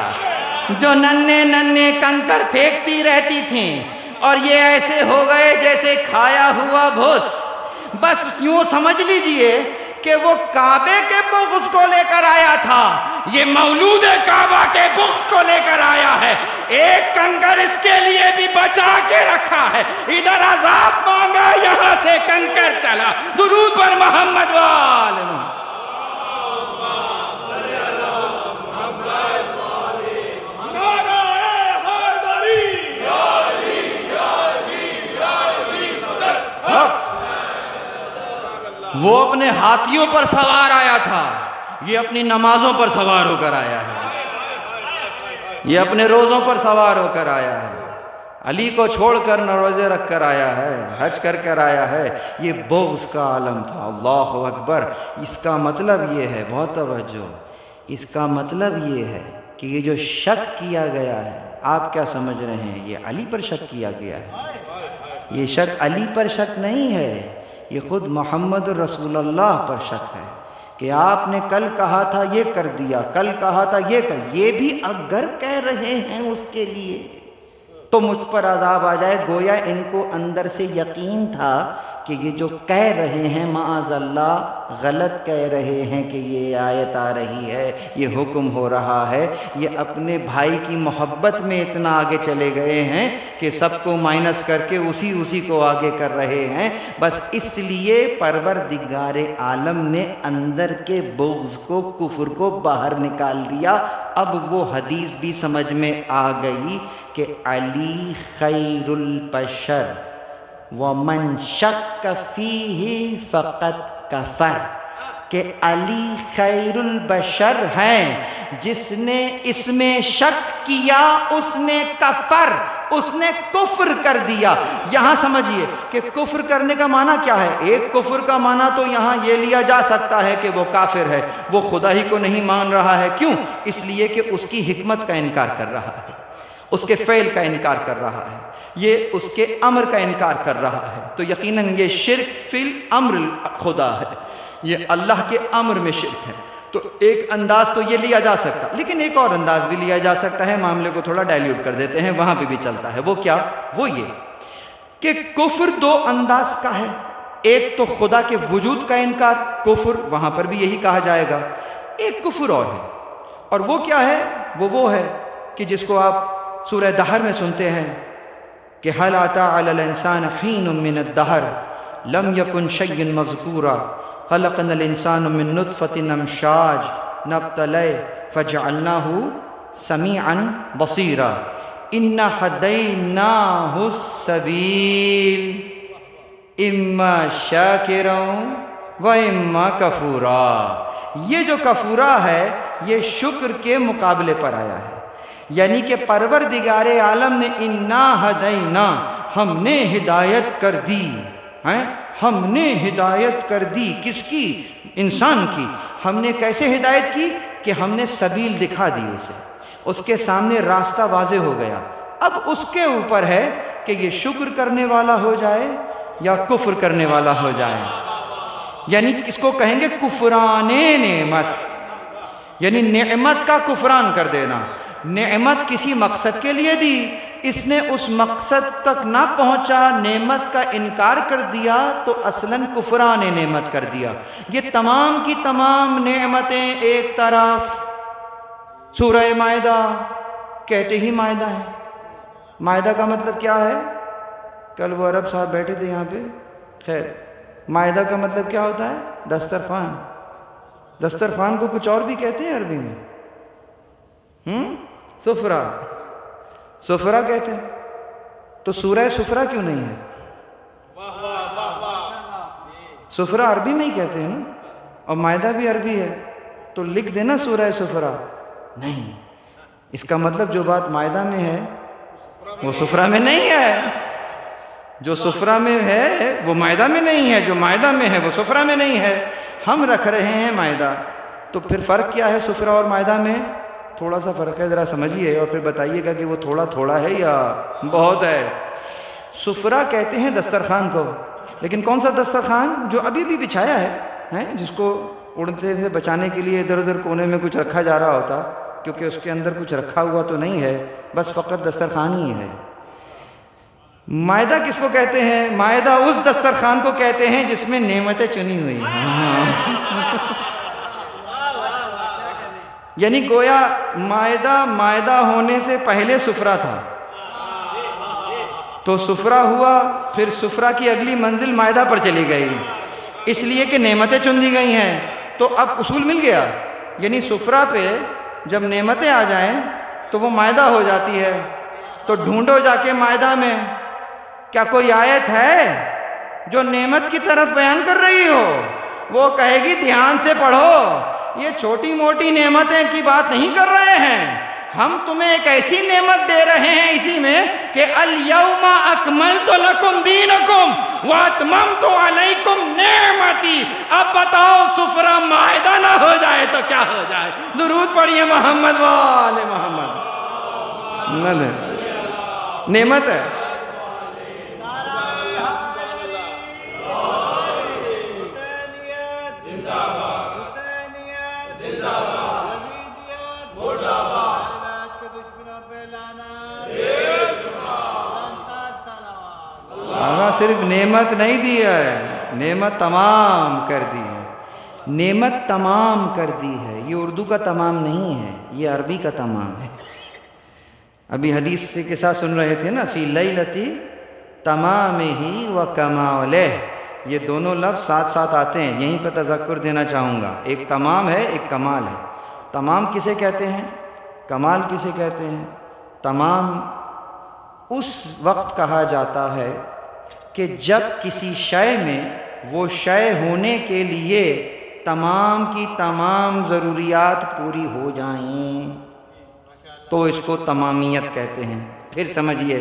جو ننھے ننھے کنکر پھینکتی رہتی تھیں اور یہ ایسے ہو گئے جیسے کھایا ہوا بھوس. بس یوں سمجھ لیجئے کہ وہ کعبے کے بغض کو لے کر آیا تھا, یہ مولود کعبہ کے بغض کو لے کر آیا ہے. ایک کنکر اس کے لیے بھی بچا کے رکھا ہے. ادھر عذاب مانگا, یہاں سے کنکر چلا. درود پر محمد وآل محمد. وہ اپنے ہاتھیوں پر سوار آیا تھا, یہ اپنی نمازوں پر سوار ہو کر آیا ہے, یہ اپنے روزوں پر سوار ہو کر آیا ہے, علی کو چھوڑ کر نہ روزے رکھ کر آیا ہے, حج کر کر آیا ہے. یہ بغض کا عالم تھا. اللہ اکبر. اس کا مطلب یہ ہے, بہت توجہ, اس کا مطلب یہ ہے کہ یہ جو شک کیا گیا ہے, آپ کیا سمجھ رہے ہیں یہ علی پر شک کیا گیا ہے؟ یہ شک علی پر شک نہیں ہے, یہ خود محمد رسول اللہ پر شک ہے کہ آپ نے کل کہا تھا یہ کر دیا, کل کہا تھا یہ کر. یہ بھی اگر کہہ رہے ہیں اس کے لیے تو مجھ پر عذاب آ جائے. گویا ان کو اندر سے یقین تھا کہ یہ جو کہہ رہے ہیں معاذ اللہ غلط کہہ رہے ہیں کہ یہ آیت آ رہی ہے, یہ حکم ہو رہا ہے. یہ اپنے بھائی کی محبت میں اتنا آگے چلے گئے ہیں کہ سب کو مائنس کر کے اسی کو آگے کر رہے ہیں. بس اس لیے پروردگار عالم نے اندر کے بغض کو, کفر کو باہر نکال دیا. اب وہ حدیث بھی سمجھ میں آ گئی کہ علی خیر البشر ومن شک فیہ فقد کفر, کہ علی خیر البشر ہیں, جس نے اس میں شک کیا اس نے کفر, اس نے کفر کر دیا. یہاں سمجھیے کہ کفر کرنے کا معنی کیا ہے. ایک کفر کا معنی تو یہاں یہ لیا جا سکتا ہے کہ وہ کافر ہے, وہ خدا ہی کو نہیں مان رہا ہے. کیوں؟ اس لیے کہ اس کی حکمت کا انکار کر رہا ہے, اس کے فعل کا انکار کر رہا ہے, یہ اس کے امر کا انکار کر رہا ہے. تو یقیناً یہ شرک فی الامر خدا ہے, یہ اللہ کے امر میں شرک ہے. تو ایک انداز تو یہ لیا جا سکتا, لیکن ایک اور انداز بھی لیا جا سکتا ہے. معاملے کو تھوڑا ڈائلیوٹ کر دیتے ہیں, وہاں پہ بھی چلتا ہے. وہ کیا؟ وہ یہ کہ کفر دو انداز کا ہے. ایک تو خدا کے وجود کا انکار, کفر وہاں پر بھی یہی کہا جائے گا. ایک کفر اور ہے, اور وہ کیا ہے؟ وہ ہے کہ جس کو آپ سورہ دہر میں سنتے ہیں کہ هل أتى على الإنسان حين من الدهر لم يكن شيئا مذكورا خلقنا الإنسان من نطفة أمشاج نبتليه فجعلناه سميعا بصيرا إنا هديناه السبيل إما شاكرا وإما كفورا. یہ جو کفورا ہے یہ شکر کے مقابلے پر آیا ہے, یعنی کہ پروردگار عالم نے انا ہدینا, ہم نے ہدایت کر دی, ہم نے ہدایت کر دی. کس کی؟ انسان کی. ہم نے کیسے ہدایت کی؟ کہ ہم نے سبیل دکھا دی اسے, اس کے سامنے راستہ واضح ہو گیا. اب اس کے اوپر ہے کہ یہ شکر کرنے والا ہو جائے یا کفر کرنے والا ہو جائے. یعنی اس کو کہیں گے کفران نعمت, یعنی نعمت کا کفران کر دینا. نعمت کسی مقصد کے لیے دی, اس نے اس مقصد تک نہ پہنچا, نعمت کا انکار کر دیا, تو اصلاً کفران نعمت کر دیا. یہ تمام کی تمام نعمتیں ایک طرف. سورہ مائدہ کہتے ہی مائدہ ہے. مائدہ کا مطلب کیا ہے؟ کل وہ عرب صاحب بیٹھے تھے یہاں پہ. خیر, مائدہ کا مطلب کیا ہوتا ہے؟ دسترخوان. دسترخوان کو کچھ اور بھی کہتے ہیں عربی میں, سفرہ, سفرہ کہتے ہیں. تو سورہ سفرہ کیوں نہیں ہے؟ سفرہ عربی میں ہی کہتے ہیں نا, اور مائدہ بھی عربی ہے, تو لکھ دینا سورہ سفرہ. نہیں, اس کا مطلب جو بات مائدہ میں ہے وہ سفرہ میں نہیں ہے, جو سفرہ میں ہے وہ مائدہ میں نہیں ہے, جو مائدہ میں ہے وہ سفرہ میں نہیں ہے. ہم رکھ رہے ہیں مائدہ, تو پھر فرق کیا ہے سفرہ اور مائدہ میں؟ تھوڑا سا فرق ہے, ذرا سمجھیے اور پھر بتائیے گا کہ وہ تھوڑا ہے یا بہت ہے. سفرہ کہتے ہیں دسترخوان کو, لیکن کون سا دسترخوان؟ جو ابھی بھی بچھایا ہے, جس کو اڑتے سے بچانے کے لیے ادھر ادھر کونے میں کچھ رکھا جا رہا ہوتا, کیونکہ اس کے اندر کچھ رکھا ہوا تو نہیں ہے، بس فقط دسترخوان ہی ہے۔ مائدہ کس کو کہتے ہیں؟ مائدہ اس دسترخوان کو کہتے ہیں جس میں نعمتیں چنی ہوئی ہیں۔ یعنی گویا مائدہ ہونے سے پہلے سفرہ تھا، تو سفرہ ہوا، پھر سفرہ کی اگلی منزل مائدہ پر چلی گئی، اس لیے کہ نعمتیں چن دی گئی ہیں۔ تو اب اصول مل گیا، یعنی سفرہ پہ جب نعمتیں آ جائیں تو وہ مائدہ ہو جاتی ہے۔ تو ڈھونڈو جا کے مائدہ میں کیا کوئی آیت ہے جو نعمت کی طرف بیان کر رہی ہو؟ وہ کہے گی دھیان سے پڑھو، یہ چھوٹی موٹی نعمتیں کی بات نہیں کر رہے ہیں، ہم تمہیں ایک ایسی نعمت دے رہے ہیں اسی میں کہ الیوم اکملت لکم دینکم واتممت علیکم نعمتی۔ اب بتاؤ سفرہ مائدہ نہ ہو جائے تو کیا ہو جائے؟ درود پڑھیے محمد وآل محمد۔ نعمت ہے۔ صرف نعمت نہیں دی ہے، نعمت تمام کر دی ہے، نعمت تمام کر دی ہے۔ یہ اردو کا تمام نہیں ہے، یہ عربی کا تمام ہے۔ ابھی حدیث کے ساتھ سن رہے تھے نا، فی لیلتی تمامہ و کمالہ، یہ دونوں لفظ ساتھ ساتھ آتے ہیں، یہیں پہ تذکر دینا چاہوں گا۔ ایک تمام ہے، ایک کمال ہے۔ تمام کسے کہتے ہیں؟ کمال کسے کہتے ہیں؟ تمام اس وقت کہا جاتا ہے کہ جب کسی شے میں وہ شے ہونے کے لیے تمام کی تمام ضروریات پوری ہو جائیں تو اس کو تمامیت کہتے ہیں۔ پھر سمجھیے،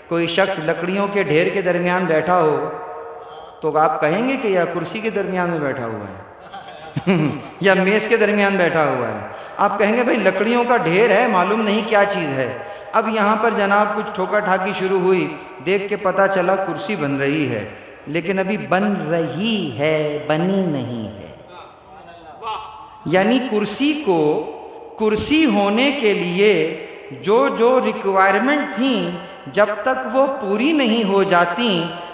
کوئی شخص لکڑیوں کے ڈھیر کے درمیان بیٹھا ہو تو آپ کہیں گے کہ یا کرسی کے درمیان میں بیٹھا ہوا ہے یا میز کے درمیان بیٹھا ہوا ہے؟ آپ کہیں گے بھئی لکڑیوں کا ڈھیر ہے، معلوم نہیں کیا چیز ہے۔ اب یہاں پر جناب کچھ ٹھوکا ٹھاکی شروع ہوئی، دیکھ کے پتہ چلا کرسی بن رہی ہے، لیکن ابھی بن رہی ہے، بنی نہیں ہے۔ یعنی کرسی کو کرسی ہونے کے لیے جو ریکوائرمنٹ تھیں، جب تک وہ پوری نہیں ہو جاتی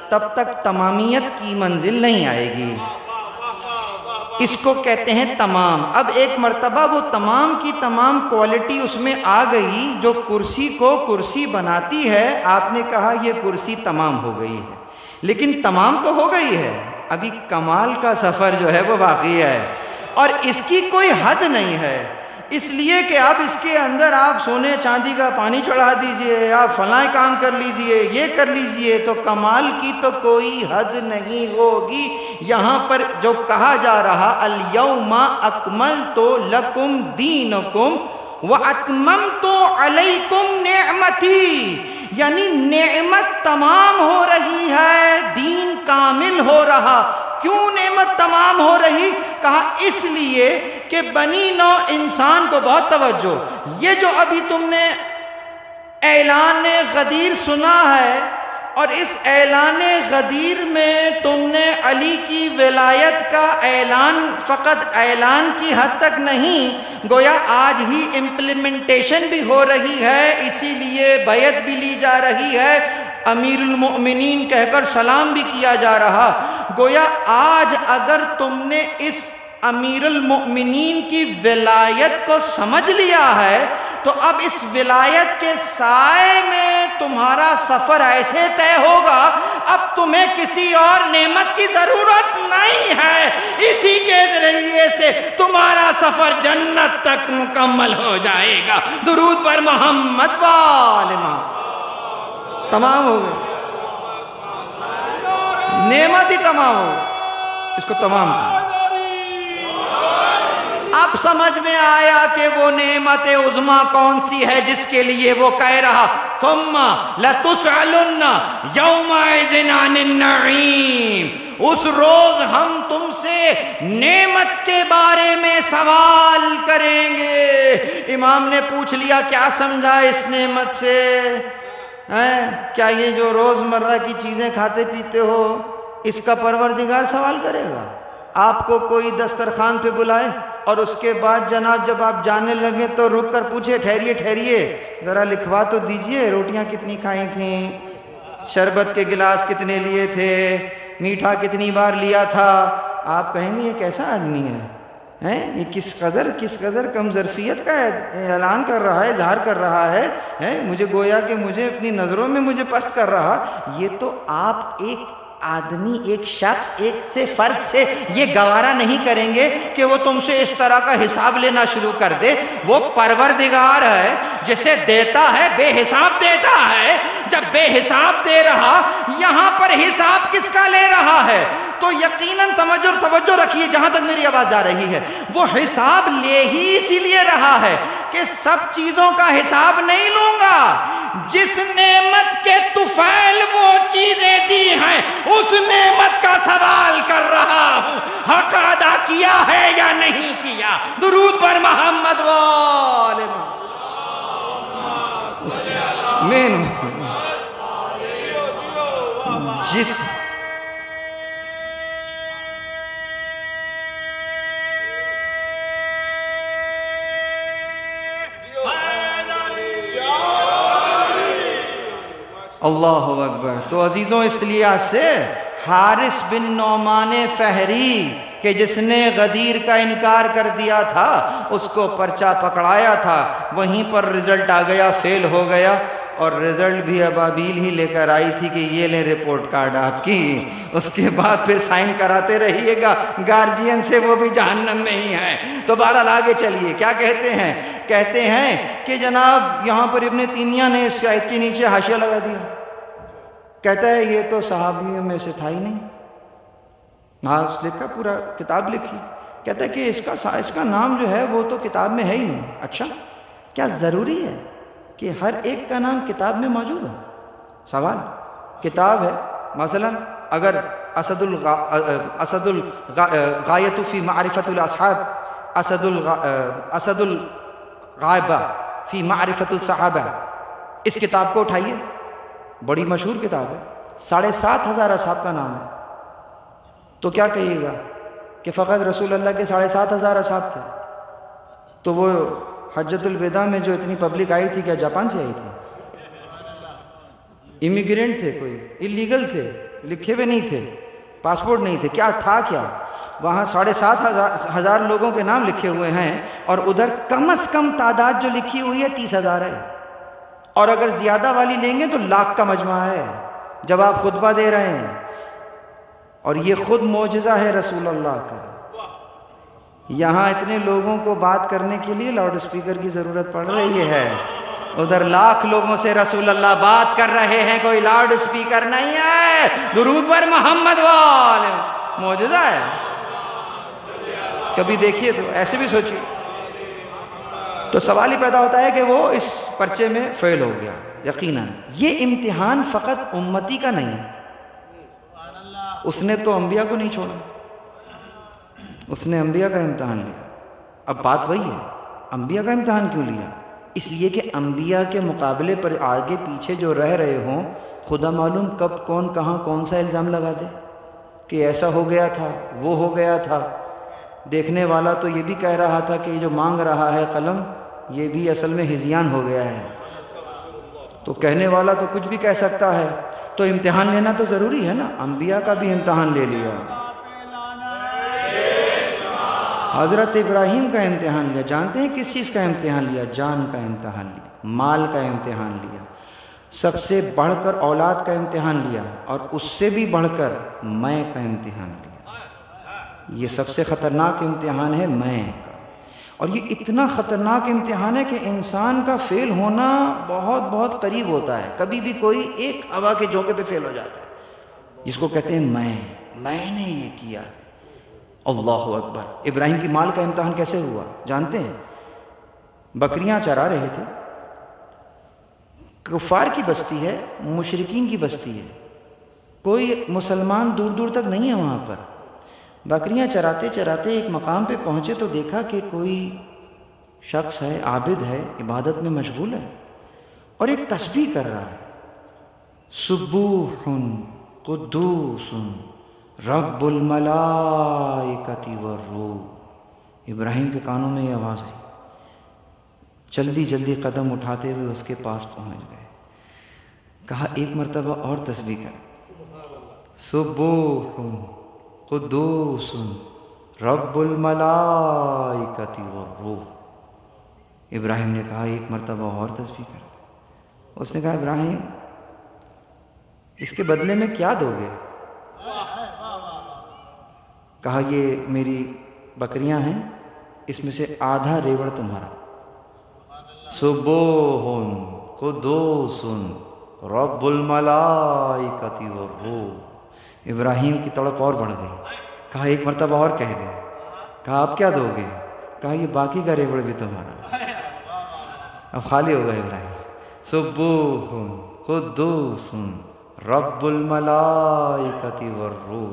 تب تک تمامیت کی منزل نہیں آئے گی۔ اس کو کہتے ہیں تمام۔ اب ایک مرتبہ وہ تمام کی تمام کوالٹی اس میں آ گئی جو کرسی کو کرسی بناتی ہے، آپ نے کہا یہ کرسی تمام ہو گئی ہے، لیکن تمام تو ہو گئی ہے، ابھی کمال کا سفر جو ہے وہ باقی ہے، اور اس کی کوئی حد نہیں ہے۔ اس لیے کہ اب اس کے اندر آپ سونے چاندی کا پانی چڑھا دیجئے، آپ فلاں کام کر لیجئے، یہ کر لیجئے، تو کمال کی تو کوئی حد نہیں ہوگی۔ یہاں پر جو کہا جا رہا الیوم اکملت لکم دینکم واتممت علیکم نعمتی، یعنی نعمت تمام ہو رہی ہے، دین کامل ہو رہا۔ کیوں نعمت تمام ہو رہی؟ کہا اس لیے کہ بنی نو انسان کو، بہت توجہ، یہ جو ابھی تم نے اعلان غدیر سنا ہے، اور اس اعلان غدیر میں تم نے علی کی ولایت کا اعلان فقط اعلان کی حد تک نہیں، گویا آج ہی امپلیمنٹیشن بھی ہو رہی ہے، اسی لیے بیعت بھی لی جا رہی ہے، امیر المؤمنین کہہ کر سلام بھی کیا جا رہا۔ گویا آج اگر تم نے اس امیر المؤمنین کی ولایت کو سمجھ لیا ہے تو اب اس ولایت کے سائے میں تمہارا سفر ایسے طے ہوگا، اب تمہیں کسی اور نعمت کی ضرورت نہیں ہے، اسی کے ذریعے سے تمہارا سفر جنت تک مکمل ہو جائے گا۔ درود پر محمد وآل محمد۔ تمام ہو گئے، نعمت ہی تمام ہو گئی، اس کو تمام کیا۔ اب سمجھ میں آیا کہ وہ نعمت عظمیٰ کون سی ہے جس کے لیے وہ کہہ رہا ثم لتسألن یومئذ عن النعیم، اس روز ہم تم سے نعمت کے بارے میں سوال کریں گے۔ امام نے پوچھ لیا کیا سمجھا اس نعمت سے؟ کیا یہ جو روز مرہ کی چیزیں کھاتے پیتے ہو اس کا پروردگار سوال کرے گا؟ آپ کو کوئی دسترخوان پہ بلائے، اور اس کے بعد جناب جب آپ جانے لگے تو رک کر پوچھے ٹھہریے ذرا لکھوا تو دیجئے روٹیاں کتنی کھائی تھیں، شربت کے گلاس کتنے لیے تھے، میٹھا کتنی بار لیا تھا. آپ کہیں گے یہ کیسا آدمی ہے، یہ کس قدر کم ظرفیت کا اعلان کر رہا ہے، اظہار کر رہا ہے، مجھے گویا کہ مجھے اپنی نظروں میں مجھے پست کر رہا. یہ تو آپ ایک آدمی، ایک شخص، ایک سے فرد سے یہ گوارا نہیں کریں گے کہ وہ تم سے اس طرح کا حساب لینا شروع کر دے. وہ پروردگار ہے جسے دیتا ہے بے حساب دیتا ہے. جب بے حساب دے رہا، یہاں پر حساب کس کا لے رہا ہے؟ تو یقیناً توجہ رکھیے جہاں تک میری آواز جا رہی ہے، وہ حساب لے ہی اسی لیے رہا ہے کہ سب چیزوں کا حساب نہیں لوں گا. جس نعمت کے طفیل وہ چیزیں دی ہیں، اس نعمت کا سوال کر رہا ہوں، حق ادا کیا ہے یا نہیں کیا؟ درود پر محمد وآل محمد. جس اللہ اکبر. تو عزیزوں اس لحاظ سے حارث بن نعمان فہری کہ جس نے غدیر کا انکار کر دیا تھا، اس کو پرچہ پکڑایا تھا، وہیں پر رزلٹ آ گیا، فیل ہو گیا. اور رزلٹ بھی ابابیل ہی لے کر آئی تھی کہ یہ لیں رپورٹ کارڈ آپ کی. اس کے بعد پھر سائن کراتے رہیے گا گارجین سے، وہ بھی جہنم میں ہی ہے. تو بہرحال آگے چلیے، کیا کہتے ہیں کہ جناب یہاں پر ابن تیمیہ نے اس آیت کے نیچے حاشیہ لگا دیا. کہتا ہے یہ تو صحابیوں میں سے تھا ہی نہیں. اس لکھا پورا کتاب لکھی. کہتا ہے کہ اس کا نام جو ہے وہ تو کتاب میں ہے ہی نہیں. اچھا، کیا ضروری ہے کہ ہر ایک کا نام کتاب میں موجود ہو؟ سوال. کتاب ہے مثلا اگر اسد الغایۃ فی معرفت الاصحاب، اسد الغائبہ فی معرفت الصحابہ، اس کتاب کو اٹھائیے، بڑی مشہور کتاب ہے، 7,500 اصحاب کا نام ہے. تو کیا کہیے گا کہ فقط رسول اللہ کے 7,500 اصحاب تھے؟ تو وہ حجۃ الوداع میں جو اتنی پبلک آئی تھی کیا جاپان سے آئی تھی؟ امیگرینٹ تھے، کوئی اللیگل تھے، لکھے ہوئے نہیں تھے، پاسپورٹ نہیں تھے، کیا تھا؟ کیا وہاں 7,500 لوگوں کے نام لکھے ہوئے ہیں، اور ادھر کم از کم تعداد جو لکھی ہوئی ہے 30,000 ہے. اور اگر زیادہ والی لیں گے تو لاکھ کا مجمع ہے. جب آپ خطبہ دے رہے ہیں، اور یہ خود معجزہ ہے رسول اللہ کا، یہاں اتنے لوگوں کو بات کرنے کے لیے لاؤڈ اسپیکر کی ضرورت پڑ رہی ہے، ادھر لاکھ لوگوں سے رسول اللہ بات کر رہے ہیں، کوئی لاؤڈ اسپیکر نہیں ہے. درود پر محمد وآل. معجزہ ہے. کبھی دیکھیے تو ایسے بھی سوچیے. تو سوال ہی پیدا ہوتا ہے کہ وہ اس پرچے میں فیل ہو گیا. یقیناً یہ امتحان فقط امتی کا نہیں ہے. اس نے تو انبیاء کو نہیں چھوڑا، اس نے انبیاء کا امتحان لیا. اب بات وہی ہے، انبیاء کا امتحان کیوں لیا؟ اس لیے کہ انبیاء کے مقابلے پر آگے پیچھے جو رہ رہے ہوں، خدا معلوم کب کون کہاں کون سا الزام لگا دے کہ ایسا ہو گیا تھا، وہ ہو گیا تھا. دیکھنے والا تو یہ بھی کہہ رہا تھا کہ یہ جو مانگ رہا ہے قلم، یہ بھی اصل میں ہذیان ہو گیا ہے. تو کہنے والا تو کچھ بھی کہہ سکتا ہے. تو امتحان لینا تو ضروری ہے نا. انبیاء کا بھی امتحان لے لیا. حضرت ابراہیم کا امتحان لیا. جانتے ہیں کس چیز کا امتحان لیا؟ جان کا امتحان لیا، مال کا امتحان لیا، سب سے بڑھ کر اولاد کا امتحان لیا، اور اس سے بھی بڑھ کر میں کا امتحان لیا. یہ سب سے خطرناک امتحان ہے میں کا. اور یہ اتنا خطرناک امتحان ہے کہ انسان کا فیل ہونا بہت بہت قریب ہوتا ہے. کبھی بھی کوئی ایک ہوا کے جھونکے پہ فیل ہو جاتا ہے، جس کو کہتے ہیں میں نے یہ کیا. اللہ اکبر. ابراہیم کی مال کا امتحان کیسے ہوا جانتے ہیں؟ بکریاں چرا رہے تھے، کفار کی بستی ہے، مشرکین کی بستی ہے، کوئی مسلمان دور دور تک نہیں ہے وہاں پر. بکریاں چراتے چراتے ایک مقام پہ پہنچے تو دیکھا کہ کوئی شخص ہے، عابد ہے، عبادت میں مشغول ہے، اور ایک تسبیح کر رہا ہے. سبوح قدوس رب الملائکۃ والروح. ابراہیم کے کانوں میں یہ آواز آئی، جلدی جلدی قدم اٹھاتے ہوئے اس کے پاس پہنچ گئے، کہا ایک مرتبہ اور تسبیح کر، سبوح قدوس رب الملائکۃ والروح۔ ابراہیم نے کہا ایک مرتبہ اور تسبیح کر۔ اس نے کہا ابراہیم اس کے بدلے میں کیا دو گے؟ کہا یہ میری بکریاں ہیں، اس میں سے آدھا ریوڑ تمہارا۔ سبوح قدوس رب الملائکۃ والروح۔ ابراہیم کی تڑپ اور بڑھ گئی، کہا ایک مرتبہ اور کہہ دے۔ کہا آپ کیا دو گے؟ کہا یہ باقی کا ریوڑ بھی تمہارا۔ اب خالی ہو گئے ابراہیم۔ سبوح قدوس رب الملائکۃ والروح۔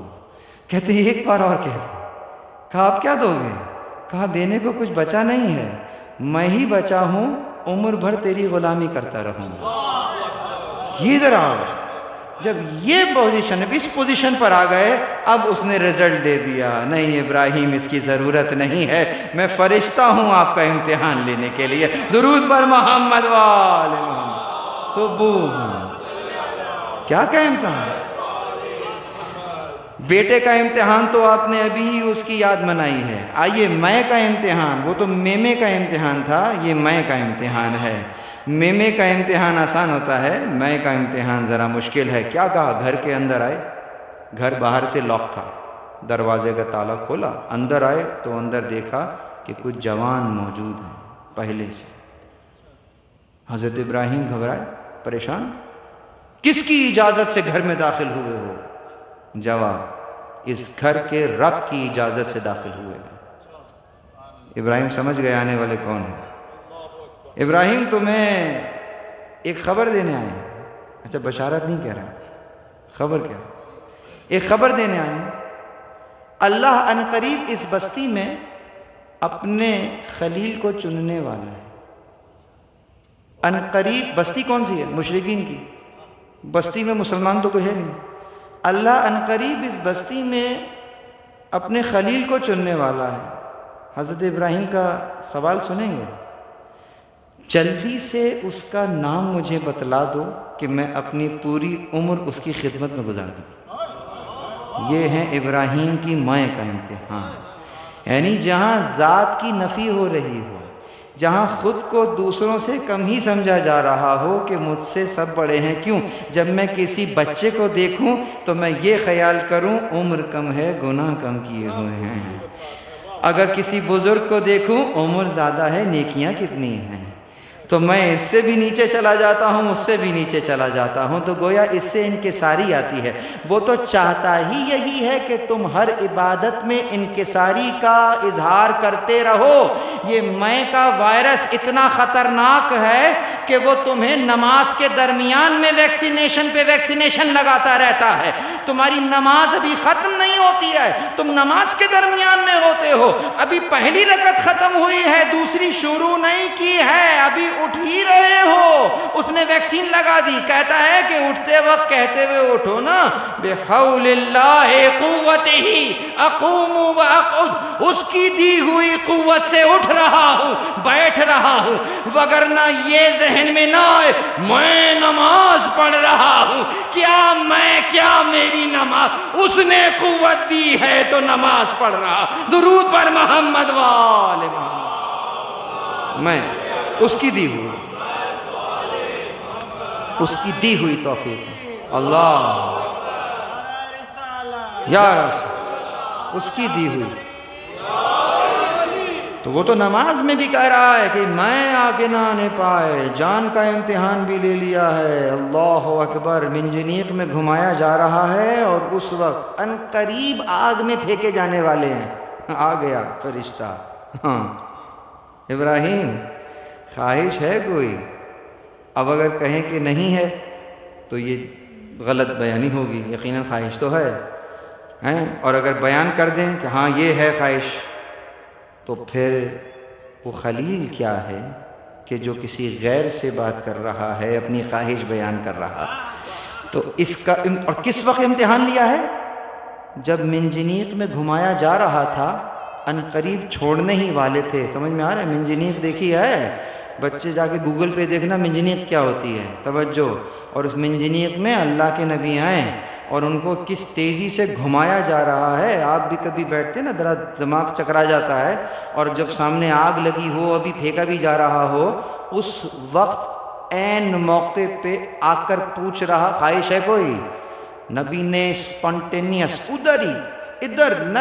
کہتے ہیں ایک بار اور کہہ دے۔ کہا آپ کیا دو گے؟ کہا دینے کو کچھ بچا نہیں ہے، میں ہی بچا ہوں، عمر بھر تیری غلامی کرتا رہوں گا۔ یہ ادھر آ گئے، جب یہ پوزیشن، اس پوزیشن پر آ گئے، اب اس نے رزلٹ دے دیا، نہیں ابراہیم اس کی ضرورت نہیں ہے، میں فرشتہ ہوں آپ کا امتحان لینے کے لیے۔ درود پر محمد وآل محمد۔ سبوح کیا کا امتحان؟ بیٹے کا امتحان تو آپ نے ابھی ہی اس کی یاد منائی ہے۔ آئیے میں کا امتحان، وہ تو میمے کا امتحان تھا، یہ میں کا امتحان ہے۔ میمے کا امتحان آسان ہوتا ہے، میں کا امتحان ذرا مشکل ہے۔ کیا کہا؟ گھر کے اندر آئے، گھر باہر سے لاک تھا، دروازے کا تالا کھولا، اندر آئے تو اندر دیکھا کہ کچھ جوان موجود ہیں پہلے سے۔ حضرت ابراہیم گھبرائے، پریشان، کس کی اجازت سے گھر میں داخل ہوئے ہو؟ جواب، اس گھر کے رب کی اجازت سے داخل ہوئے۔ ابراہیم سمجھ گئے آنے والے کون ہیں۔ ابراہیم تمہیں ایک خبر دینے آئے ہیں۔ اچھا بشارت نہیں کہہ رہا، خبر کیا؟ ایک خبر دینے آئے ہیں، اللہ عنقریب اس بستی میں اپنے خلیل کو چننے والا ہے۔ عنقریب بستی کون سی ہے؟ مشرکین کی بستی میں، مسلمان تو کوئی ہے نہیں۔ اللہ عنقریب اس بستی میں اپنے خلیل کو چننے والا ہے۔ حضرت ابراہیم کا سوال سنیں گے؟ جلدی سے اس کا نام مجھے بتلا دو کہ میں اپنی پوری عمر اس کی خدمت میں گزار دوں۔ یہ ہے ابراہیم کی مائیں کا امتحان، یعنی جہاں ذات کی نفی ہو رہی ہو، جہاں خود کو دوسروں سے کم ہی سمجھا جا رہا ہو کہ مجھ سے سب بڑے ہیں۔ کیوں؟ جب میں کسی بچے کو دیکھوں تو میں یہ خیال کروں عمر کم ہے، گناہ کم کیے ہوئے ہیں۔ اگر کسی بزرگ کو دیکھوں عمر زیادہ ہے، نیکیاں کتنی ہیں، تو میں اس سے بھی نیچے چلا جاتا ہوں، اس سے بھی نیچے چلا جاتا ہوں، تو گویا اس سے انکساری آتی ہے۔ وہ تو چاہتا ہی یہی ہے کہ تم ہر عبادت میں انکساری کا اظہار کرتے رہو۔ یہ میں کا وائرس اتنا خطرناک ہے کہ وہ تمہیں نماز کے درمیان میں ویکسینیشن پہ ویکسینیشن لگاتا رہتا ہے۔ تمہاری نماز ابھی ختم نہیں ہوتی ہے، تم نماز کے درمیان میں ہوتے ہو، ابھی پہلی رکعت ختم ہوئی ہے، دوسری شروع نہیں کی ہے، ابھی اٹھ ہی رہے ہو، اس نے ویکسین لگا دی۔ کہتا ہے کہ اٹھتے وقت کہتے ہوئے اٹھو نا، بحول اللہ قوتہ اقوم واقعد، اس کی دی ہوئی قوت سے اٹھ رہا ہوں، بیٹھ رہا ہوں، وگرنہ یہ ذہن میں نہ آئے میں نماز پڑھ رہا ہوں، کیا میری نماز، اس نے قوت دی ہے تو نماز پڑھ رہا۔ درود پر محمد وآل محمد۔ میں اس کی دی ہوئی، اس کی دی ہوئی توفیق، اللہ یا رسول، اس کی دی ہوئی۔ تو وہ تو نماز میں بھی کہہ رہا ہے کہ میں آگے نہ آنے پائے، جان کا امتحان بھی لے لیا ہے۔ اللہ اکبر، منجنیق میں گھمایا جا رہا ہے اور اس وقت عنقریب آگ میں پھینکے جانے والے ہیں۔ آ گیا فرشتہ۔ ہاں ابراہیم خواہش ہے کوئی؟ اب اگر کہیں کہ نہیں ہے تو یہ غلط بیانی ہوگی، یقیناً خواہش تو ہے، اور اگر بیان کر دیں کہ ہاں یہ ہے خواہش، تو پھر وہ خلیل کیا ہے کہ جو کسی غیر سے بات کر رہا ہے، اپنی خواہش بیان کر رہا۔ تو اس کا اور کس وقت امتحان لیا ہے؟ جب منجنیق میں گھمایا جا رہا تھا ان قریب چھوڑنے ہی والے تھے. سمجھ میں آ رہا ہے؟ منجنیق دیکھی ہے؟ بچے جا کے گوگل پہ دیکھنا منجنیق کیا ہوتی ہے. توجہ. اور اس منجنیق میں اللہ کے نبی آئیں اور ان کو کس تیزی سے گھمایا جا رہا ہے. آپ بھی کبھی بیٹھتے نا ذرا دماغ چکرا جاتا ہے، اور جب سامنے آگ لگی ہو، ابھی پھینکا بھی جا رہا ہو، اس وقت عین موقع پہ آ کر پوچھ رہا خواہش ہے کوئی؟ نبی نے اسپونٹینیس ادھر نہ،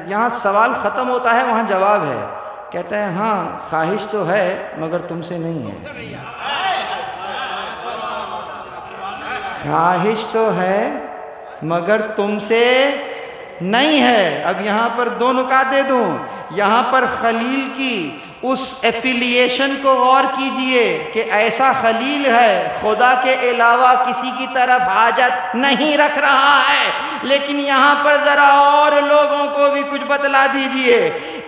یہاں سوال ختم ہوتا ہے وہاں جواب ہے. کہتا ہے ہاں خواہش تو ہے مگر تم سے نہیں ہے. خواہش تو ہے مگر تم سے نہیں ہے. اب یہاں پر دو نکات دے دوں. یہاں پر خلیل کی اس ایفیلیشن کو غور کیجئے کہ ایسا خلیل ہے خدا کے علاوہ کسی کی طرف حاجت نہیں رکھ رہا ہے. لیکن یہاں پر ذرا اور لوگوں کو بھی کچھ بتلا دیجئے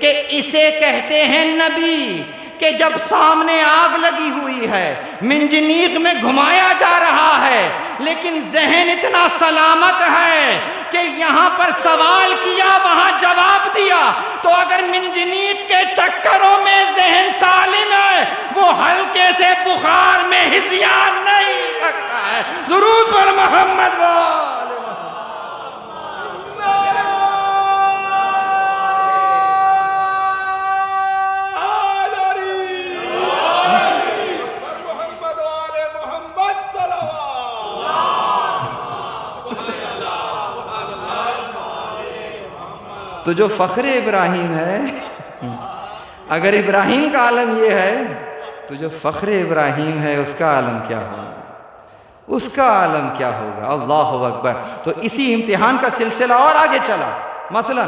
کہ اسے کہتے ہیں نبی کہ جب سامنے آگ لگی ہوئی ہے، منجنیق میں گھمایا جا رہا ہے، لیکن ذہن اتنا سلامت ہے کہ یہاں پر سوال کیا وہاں جواب دیا. تو اگر منجنیق کے چکروں میں ذہن سالم ہے، وہ ہلکے سے بخار میں ہذیان نہیں رکھتا ہے. درود پر محمد وآل تو جو فخر ابراہیم ہے، اگر ابراہیم کا عالم یہ ہے تو جو فخر ابراہیم ہے اس کا عالم کیا ہوگا؟ اس کا عالم کیا ہوگا؟ اللہ اکبر. تو اسی امتحان کا سلسلہ اور آگے چلا. مثلا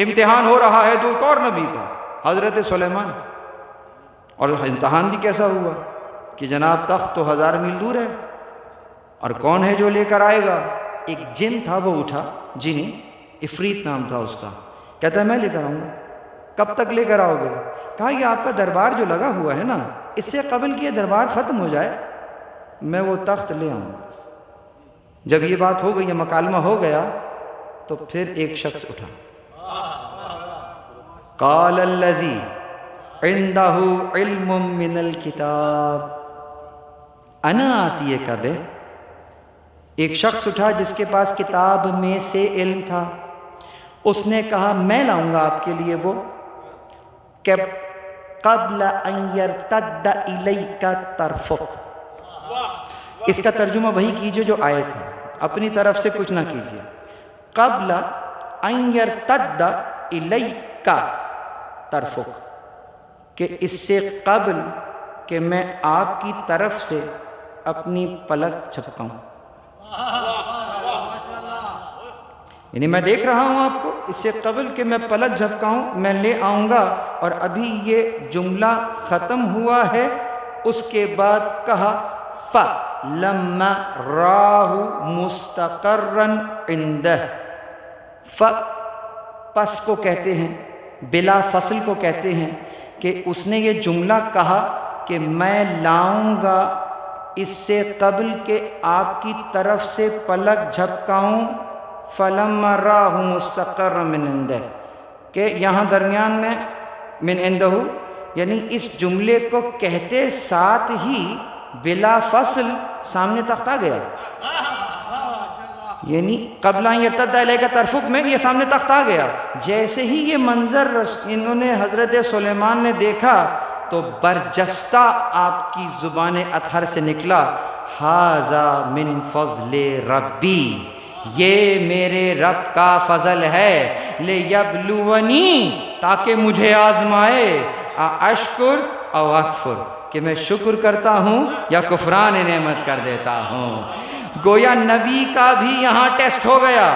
امتحان ہو رہا ہے تو ایک اور نبی کا، حضرت سلیمان. اور امتحان بھی کیسا ہوا کہ جناب تخت تو 1000 میل دور ہے، اور کون ہے جو لے کر آئے گا؟ ایک جن تھا، وہ اٹھا، جنی افریت نام تھا اس کا. کہتا ہے میں لے کر آؤں گا. کب تک لے کر آؤ گے؟ کہا یہ آپ کا دربار جو لگا ہوا ہے نا، اس سے قبل کہ یہ دربار ختم ہو جائے میں وہ تخت لے آؤں گا. جب یہ بات ہو گئی، یہ مکالمہ ہو گیا، تو پھر ایک شخص اٹھا. قال الذی عنده علم من الکتاب انا آتیک بہ. ایک شخص اٹھا جس کے پاس کتاب میں سے علم تھا. اس نے کہا میں لاؤں گا آپ کے لیے وہ، کہ قبل ان یرتد الیک طرفک. اس کا ترجمہ وہی کیجئے جو آیت ہے، اپنی طرف سے کچھ نہ کیجئے. قبل ان یرتد الیک طرفک، کہ اس سے قبل کہ میں آپ کی طرف سے اپنی پلک جھپکاؤں. یعنی میں دیکھ رہا ہوں آپ کو، اس سے قبل کہ میں پلک جھپکاؤں میں لے آؤں گا. اور ابھی یہ جملہ ختم ہوا ہے، اس کے بعد کہا فَلَمَّا رَاهُ مُسْتَقَرًّا عِنْدَهُ. پس کو کہتے ہیں، بلا فصل کو کہتے ہیں، کہ اس نے یہ جملہ کہا کہ میں لاؤں گا اس سے قبل کہ آپ کی طرف سے پلک جھپکاؤں. فَلَمَّا رَاهُ مُسْتَقَرًّا مِنْ عِنْدَهُ، کہ یہاں درمیان میں من عِنْدَهُ، یعنی اس جملے کو کہتے ساتھ ہی بلا فصل سامنے تخت آ گیا. یعنی قبل ان یرتد الیک طرفک میں یہ سامنے تخت آ گیا. جیسے ہی یہ منظر انہوں نے حضرت سلیمان نے دیکھا تو برجستہ آپ کی زبان اطہر سے نکلا ھذا من فضل ربی، یہ میرے رب کا فضل ہے. لیبلونی، تاکہ مجھے آزمائے، اشکر او اکفر، کہ میں شکر کرتا ہوں یا کفران نعمت کر دیتا ہوں. گویا نبی کا بھی یہاں ٹیسٹ ہو گیا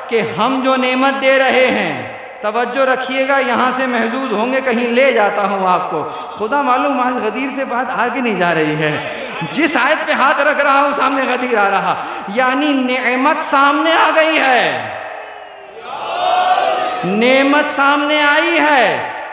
کہ ہم جو نعمت دے رہے ہیں، توجہ رکھیے گا، یہاں سے محظوظ ہوں گے، کہیں لے جاتا ہوں آپ کو. خدا معلوم آج غدیر سے بات آگے نہیں جا رہی ہے. جس آیت پہ ہاتھ رکھ رہا ہوں سامنے غدیر آ رہا. یعنی نعمت سامنے آ گئی ہے، نعمت سامنے آئی ہے.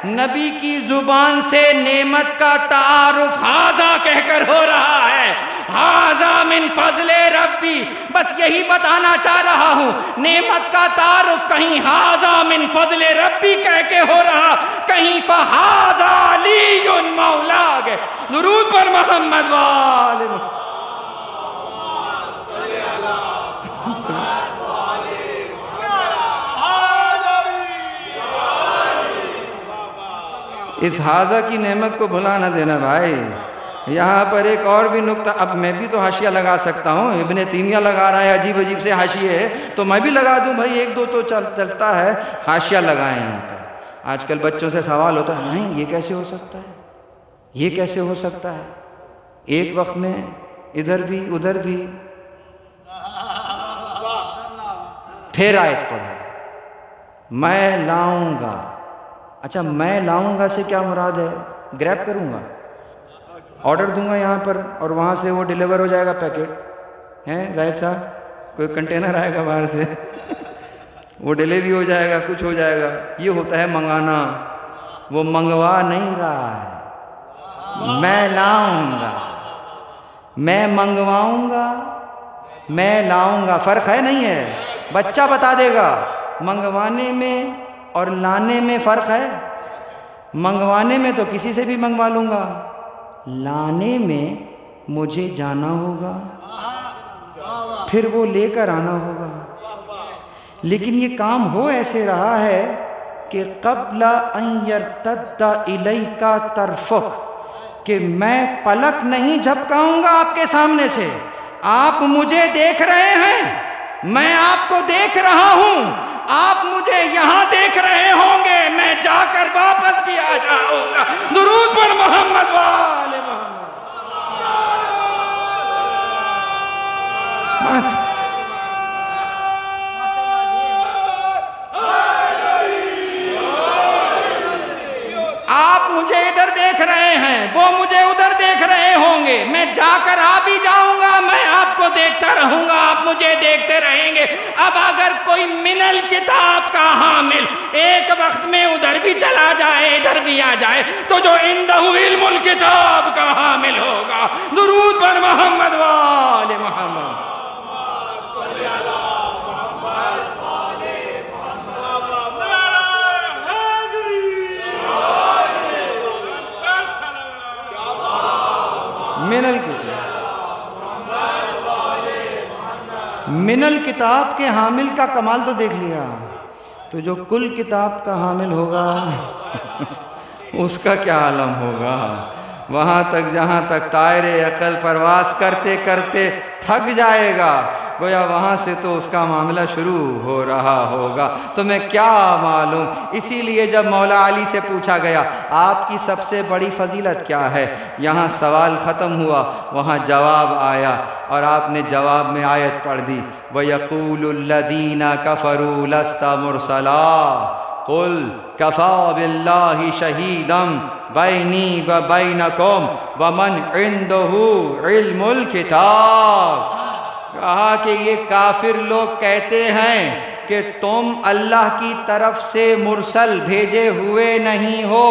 نبی کی زبان سے نعمت کا تعارف ھذا کہہ کر ہو رہا ہے. ھذا من فضل رب ربی، بس یہی بتانا چاہ رہا ہوں، نعمت کا تعارف کہیں ھذا من فضل ربی کہہ کے ہو رہا، کہیں فھذا علی مولا گئے۔ درود پر محمد وآل محمد۔ اس حاضہ کی نعمت کو بھلا نہ دینا بھائی۔ یہاں پر ایک اور بھی نکتہ، اب میں بھی تو حاشیہ لگا سکتا ہوں، ابن تیمیہ لگا رہا ہے، عجیب عجیب سے حاشیے ہے، تو میں بھی لگا دوں بھائی، ایک دو تو چلتا ہے، حاشیہ لگائیں یہاں پر۔ آج کل بچوں سے سوال ہوتا ہے، نہیں یہ کیسے ہو سکتا ہے، یہ کیسے ہو سکتا ہے، ایک وقت میں ادھر بھی ادھر بھی۔ پھر آیت پڑھو، میں لاؤں گا۔ اچھا میں لاؤں گا سے کیا مراد ہے؟ گریب کروں گا، آرڈر دوں گا یہاں پر اور وہاں سے وہ ڈیلیور ہو جائے گا پیکٹ ہیں زاہد صاحب، کوئی کنٹینر آئے گا باہر سے وہ ڈیلیوری ہو جائے گا، کچھ ہو جائے گا، یہ ہوتا ہے منگانا۔ وہ منگوا نہیں رہا ہے، میں لاؤں گا، میں منگواؤں گا، میں لاؤں گا، فرق ہے نہیں ہے؟ بچہ بتا دے گا منگوانے میں اور لانے میں فرق ہے۔ منگوانے میں تو کسی سے بھی منگوا لوں گا، لانے میں مجھے جانا ہوگا، پھر وہ لے کر آنا ہوگا۔ لیکن یہ کام ہو ایسے رہا ہے کہ قبل ان یرتد الیک طرفک، کہ میں پلک نہیں جھپکاؤں گا آپ کے سامنے سے، آپ مجھے دیکھ رہے ہیں، میں آپ کو دیکھ رہا ہوں، آپ مجھے یہاں دیکھ رہے ہوں گے، میں جا کر واپس بھی آ جاؤں گا۔ درود پر محمد وآل محمد۔ آپ مجھے ادھر دیکھ رہے ہیں، وہ مجھے ادھر دیکھ رہے ہوں گے، میں جا کر آ بھی جاؤں گا، میں آپ کو دیکھتا رہوں گا، آپ مجھے دیکھتے رہیں گے۔ اب اگر کوئی من الکتاب کا حامل ایک وقت میں ادھر بھی چلا جائے ادھر بھی آ جائے، تو جو عندہ علم الکتاب کا حامل ہوگا، درود پر محمد وآل محمد۔ من الکتاب کے حامل کا کمال تو دیکھ لیا، تو جو کل کتاب کا حامل ہوگا اس کا کیا عالم ہوگا؟ وہاں تک جہاں تک طائر عقل پرواز کرتے کرتے تھک جائے گا، گویا وہاں سے تو اس کا معاملہ شروع ہو رہا ہوگا، تمہیں کیا معلوم۔ اسی لیے جب مولا علی سے پوچھا گیا آپ کی سب سے بڑی فضیلت کیا ہے، یہاں سوال ختم ہوا، وہاں جواب آیا، اور آپ نے جواب میں آیت پڑھ دی، وَيَقُولُ الَّذِينَ كَفَرُوا لَسْتَ مُرْسَلًا قُلْ كَفَى بِاللَّهِ شَهِيدًا بَيْنِي وَبَيْنَكُمْ وَمَنْ عِنْدَهُ عِلْمُ الْكِتَابِ۔ کہا کہ یہ کافر لوگ کہتے ہیں کہ تم اللہ کی طرف سے مرسل بھیجے ہوئے نہیں ہو،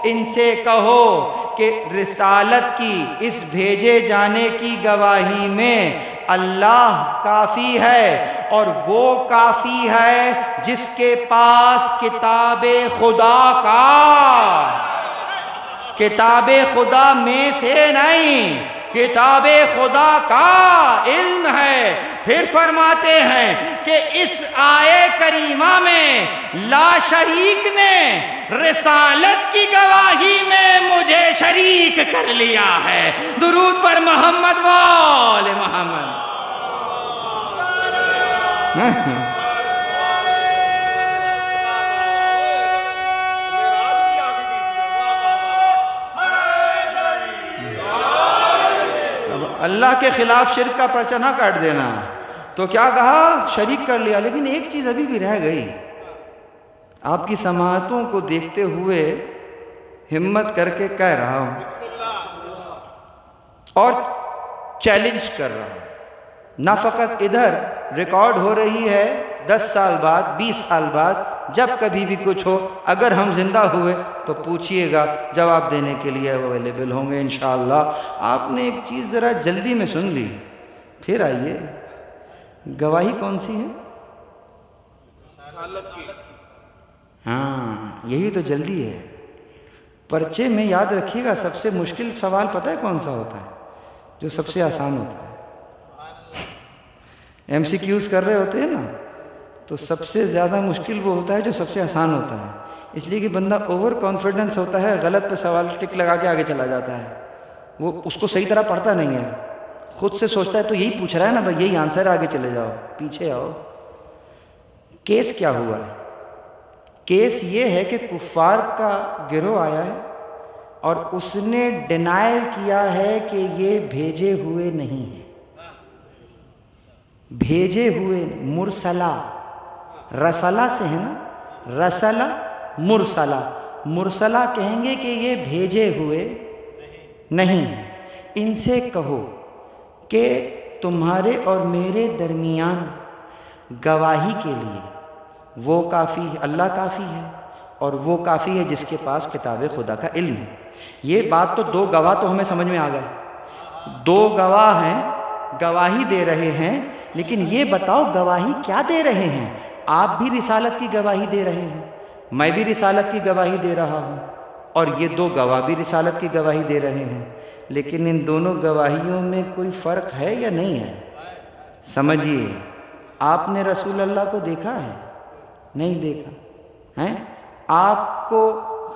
ان سے کہو کہ رسالت کی، اس بھیجے جانے کی گواہی میں اللہ کافی ہے، اور وہ کافی ہے جس کے پاس کتاب خدا کا، کتاب خدا میں سے نہیں، کتاب خدا کا علم ہے۔ پھر فرماتے ہیں کہ اس آیے کریمہ میں لا شریک نے رسالت کی گواہی میں مجھے شریک کر لیا ہے۔ درود پر محمد وآل محمد۔ اللہ کے خلاف شرک کا پرچہ نہ کاٹ دینا، تو کیا کہا؟ شریک کر لیا۔ لیکن ایک چیز ابھی بھی رہ گئی، آپ کی سماعتوں کو دیکھتے ہوئے ہمت کر کے کہہ رہا ہوں اور چیلنج کر رہا ہوں، نہ فقط ادھر ریکارڈ ہو رہی ہے 10 سال بعد 20 سال بعد، جب کبھی بھی کچھ ہو، اگر ہم زندہ ہوئے تو پوچھئے گا، جواب دینے کے لیے اویلیبل ہوں گے انشاءاللہ۔ آپ نے ایک چیز ذرا جلدی میں سن لی، پھر آئیے گواہی کون سی ہے؟ رسالت کی. ہاں یہی تو جلدی ہے. پرچے میں یاد رکھیے گا سب سے مشکل سوال پتہ ہے کون سا ہوتا ہے؟ جو سب سے آسان ہوتا ہے. ایم سی کیوز کر رہے ہوتے ہیں نا، تو سب سے زیادہ مشکل وہ ہوتا ہے جو سب سے آسان ہوتا ہے. اس لیے کہ بندہ اوور کانفیڈنس ہوتا ہے، غلط پہ سوال ٹک لگا کے آگے چلا جاتا ہے. وہ اس کو صحیح طرح پڑھتا نہیں ہے، خود سے سوچتا ہے تو یہی پوچھ رہا ہے نا بھائی، یہی آنسر، آگے چلے جاؤ، پیچھے آؤ. کیس کیا ہوا ہے؟ کیس یہ ہے کہ کفار کا گروہ آیا ہے اور اس نے ڈینائل کیا ہے کہ یہ بھیجے ہوئے نہیں ہیں. بھیجے ہوئے، مرسلہ، رسلہ سے ہے نا، رسلہ مرسلہ. مرسلہ کہیں گے کہ یہ بھیجے ہوئے نہیں. ان سے کہو کہ تمہارے اور میرے درمیان گواہی کے لیے وہ کافی ہے، اللہ کافی ہے، اور وہ کافی ہے جس کے پاس کتاب خدا کا علم ہے. یہ بات تو دو گواہ تو ہمیں سمجھ میں آ گئے. دو گواہ ہیں، گواہی دے رہے ہیں، لیکن یہ بتاؤ گواہی کیا دے رہے ہیں؟ آپ بھی رسالت کی گواہی دے رہے ہیں، میں بھی رسالت کی گواہی دے رہا ہوں، اور یہ دو گواہ بھی رسالت کی گواہی دے رہے ہیں. لیکن ان دونوں گواہیوں میں کوئی فرق ہے یا نہیں ہے؟ سمجھیے، آپ نے رسول اللہ کو دیکھا ہے؟ نہیں دیکھا ہے. آپ کو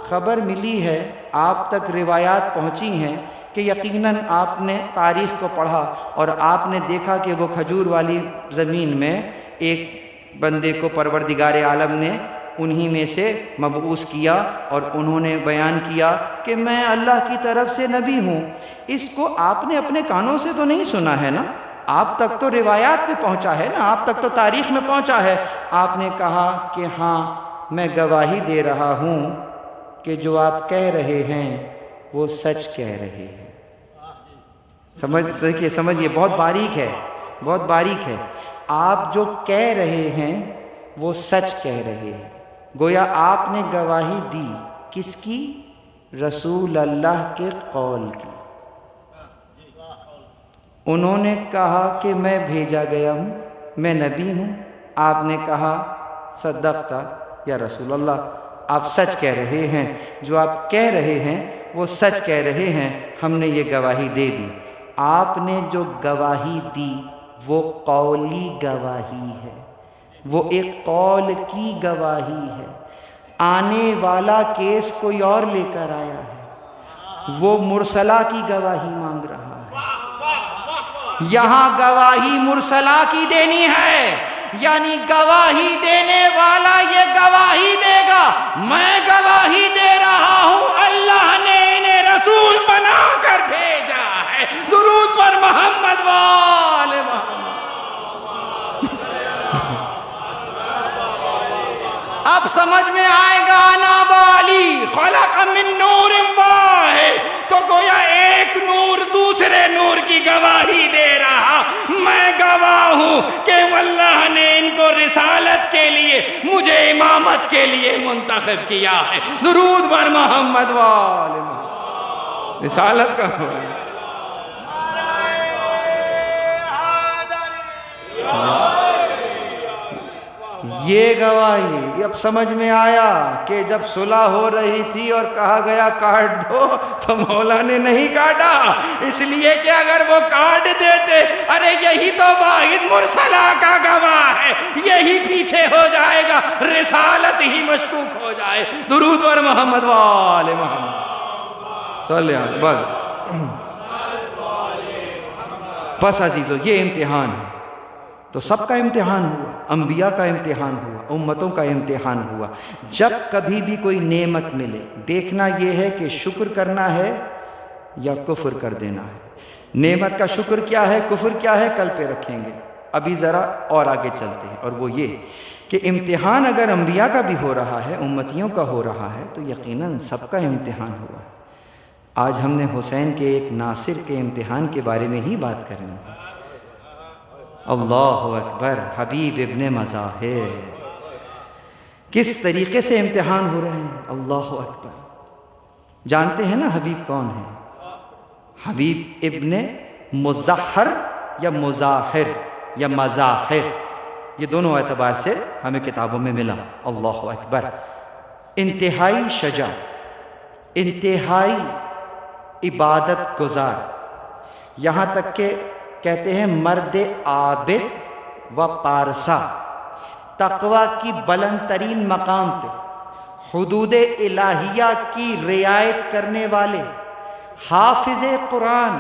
خبر ملی ہے، آپ تک روایات پہنچی ہیں کہ یقیناً آپ نے تاریخ کو پڑھا اور آپ نے دیکھا کہ وہ کھجور والی زمین میں ایک بندے کو پروردگار عالم نے انہی میں سے مبعوث کیا، اور انہوں نے بیان کیا کہ میں اللہ کی طرف سے نبی ہوں. اس کو آپ نے اپنے کانوں سے تو نہیں سنا ہے نا، آپ تک تو روایات میں پہنچا ہے نا، آپ تک تو تاریخ میں پہنچا ہے. آپ نے کہا کہ ہاں میں گواہی دے رہا ہوں کہ جو آپ کہہ رہے ہیں وہ سچ کہہ رہے ہیں. سمجھیے بہت باریک ہے، بہت باریک ہے. آپ جو کہہ رہے ہیں وہ سچ کہہ رہے ہیں. گویا آپ نے گواہی دی کس کی؟ رسول اللہ کے قول کی. انہوں نے کہا کہ میں بھیجا گیا ہوں، میں نبی ہوں. آپ نے کہا صدقتا یا رسول اللہ، آپ سچ کہہ رہے ہیں، جو آپ کہہ رہے ہیں وہ سچ کہہ رہے ہیں، ہم نے یہ گواہی دے دی. آپ نے جو گواہی دی وہ قولی گواہی ہے، وہ ایک قول کی گواہی ہے. آنے والا کیس کوئی اور لے کر آیا ہے، وہ مرسلہ کی گواہی مانگ رہا ہے. یہاں گواہی مرسلہ کی دینی ہے، یعنی گواہی دینے والا یہ گواہی دے گا میں گواہی دے رہا ہوں، اللہ نے انہیں رسول بنا کر بھیجا ہے. درود پر محمد وآل محمد. اب سمجھ میں آئے گا انا والی خلق من نور واحد، تو گویا ایک نور دوسرے نور کی گواہی دے رہا. میں گواہ ہوں کہ اللہ نے ان کو رسالت کے لیے، مجھے امامت کے لیے منتخب کیا ہے. درود بر محمد وآل محمد. رسالت کا یہ گواہی. اب سمجھ میں آیا کہ جب صلح ہو رہی تھی اور کہا گیا کاٹ دو، تو مولا نے نہیں کاٹا، اس لیے کہ اگر وہ کاٹ دیتے، ارے یہی تو واحد مرسلہ کا گواہ ہے، یہی پیچھے ہو جائے گا، رسالت ہی مشکوک ہو جائے. درود پر محمد وآل محمد صلی اللہ علیہ وسلم. بس عزیزو، یہ امتحان ہے. تو سب کا امتحان ہوا، انبیاء کا امتحان ہوا، امتوں کا امتحان ہوا. جب کبھی بھی کوئی نعمت ملے، دیکھنا یہ ہے کہ شکر کرنا ہے یا کفر کر دینا ہے. نعمت کا شکر کیا ہے، کفر کیا ہے، کل پہ رکھیں گے. ابھی ذرا اور آگے چلتے ہیں، اور وہ یہ کہ امتحان اگر انبیاء کا بھی ہو رہا ہے، امتیوں کا ہو رہا ہے، تو یقیناً سب کا امتحان ہوا ہے. آج ہم نے حسین کے ایک ناصر کے امتحان کے بارے میں ہی بات کرنی ہے. اللہ اکبر. حبیب ابن مظاہر کس طریقے سے امتحان ہو رہے ہیں. اللہ اکبر. جانتے ہیں نا حبیب کون ہے؟ حبیب ابن مظہر یا مظاہر. یا مظاہر، یہ دونوں اعتبار سے ہمیں کتابوں میں ملا۔ اللہ اکبر، انتہائی شجاع، انتہائی عبادت گزار، یہاں تک کہ کہتے ہیں مرد عابد و پارسا، تقوی کی بلند ترین مقام پہ، حدود الہیہ کی رعایت کرنے والے، حافظ قرآن،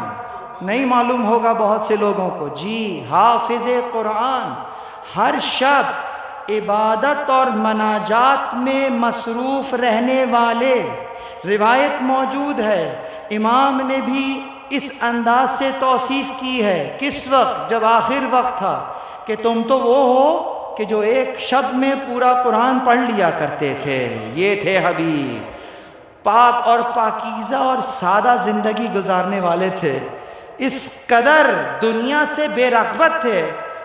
نہیں معلوم ہوگا بہت سے لوگوں کو، جی حافظ قرآن، ہر شب عبادت اور مناجات میں مصروف رہنے والے۔ روایت موجود ہے، امام نے بھی اس انداز سے توصیف کی ہے، کس وقت؟ جب آخر وقت تھا، کہ تم تو وہ ہو کہ جو ایک شب میں پورا قرآن پڑھ لیا کرتے تھے۔ یہ تھے حبیب، پاک اور پاکیزہ اور سادہ زندگی گزارنے والے تھے، اس قدر دنیا سے بے رغبت تھے،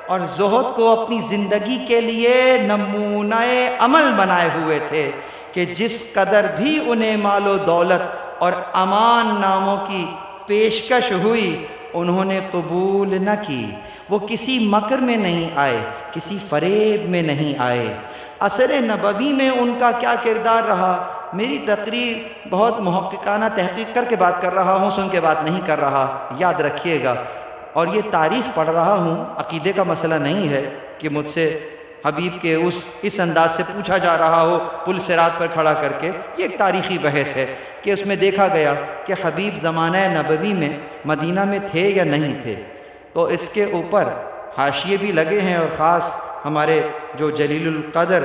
اور زہد کو اپنی زندگی کے لیے نمونہ عمل بنائے ہوئے تھے کہ جس قدر بھی انہیں مال و دولت اور امان ناموں کی پیشکش ہوئی انہوں نے قبول نہ کی۔ وہ کسی مکر میں نہیں آئے، کسی فریب میں نہیں آئے۔ عصر نبوی میں ان کا کیا کردار رہا؟ میری تقریر بہت محققانہ تحقیق کر کے بات کر رہا ہوں، سن کے بات نہیں کر رہا، یاد رکھیے گا۔ اور یہ تاریخ پڑھ رہا ہوں، عقیدے کا مسئلہ نہیں ہے کہ مجھ سے حبیب کے اس انداز سے پوچھا جا رہا ہو پل صراط پر کھڑا کر کے۔ یہ ایک تاریخی بحث ہے کہ اس میں دیکھا گیا کہ حبیب زمانہ نبوی میں مدینہ میں تھے یا نہیں تھے، تو اس کے اوپر حاشیے بھی لگے ہیں، اور خاص ہمارے جو جلیل القدر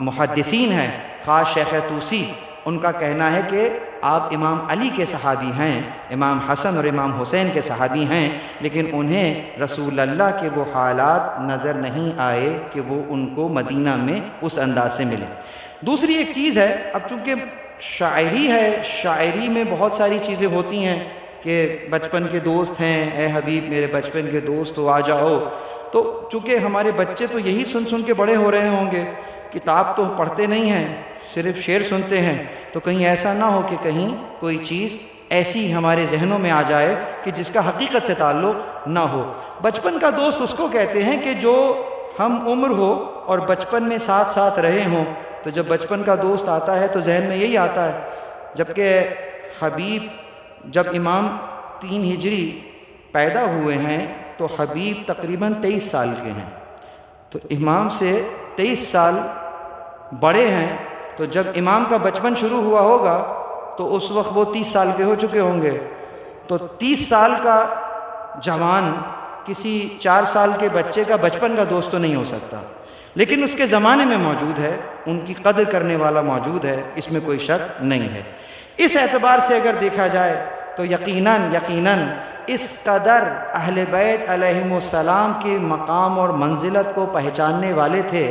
محدثین ہیں، خاص شیخ طوسی، ان کا کہنا ہے کہ آپ امام علی کے صحابی ہیں، امام حسن اور امام حسین کے صحابی ہیں، لیکن انہیں رسول اللہ کے وہ حالات نظر نہیں آئے کہ وہ ان کو مدینہ میں اس انداز سے ملے۔ دوسری ایک چیز ہے، اب چونکہ شاعری ہے، شاعری میں بہت ساری چیزیں ہوتی ہیں کہ بچپن کے دوست ہیں، اے حبیب میرے بچپن کے دوست تو آ جاؤ، تو چونکہ ہمارے بچے تو یہی سن سن کے بڑے ہو رہے ہوں گے، کتاب تو پڑھتے نہیں ہیں، صرف شعر سنتے ہیں، تو کہیں ایسا نہ ہو کہ کہیں کوئی چیز ایسی ہمارے ذہنوں میں آ جائے کہ جس کا حقیقت سے تعلق نہ ہو۔ بچپن کا دوست اس کو کہتے ہیں کہ جو ہم عمر ہو اور بچپن میں ساتھ ساتھ رہے ہوں، تو جب بچپن کا دوست آتا ہے تو ذہن میں یہی آتا ہے۔ جبکہ حبیب جب امام 3 ہجری پیدا ہوئے ہیں تو حبیب تقریباً 23 سال کے ہیں، تو امام سے 23 سال بڑے ہیں، تو جب امام کا بچپن شروع ہوا ہوگا تو اس وقت وہ 30 سال کے ہو چکے ہوں گے۔ تو 30 سال کا جوان کسی 4 سال کے بچے کا بچپن کا دوست تو نہیں ہو سکتا، لیکن اس کے زمانے میں موجود ہے، ان کی قدر کرنے والا موجود ہے، اس میں کوئی شک نہیں ہے۔ اس اعتبار سے اگر دیکھا جائے تو یقیناً اس قدر اہل بیت علیہم السلام کے مقام اور منزلت کو پہچاننے والے تھے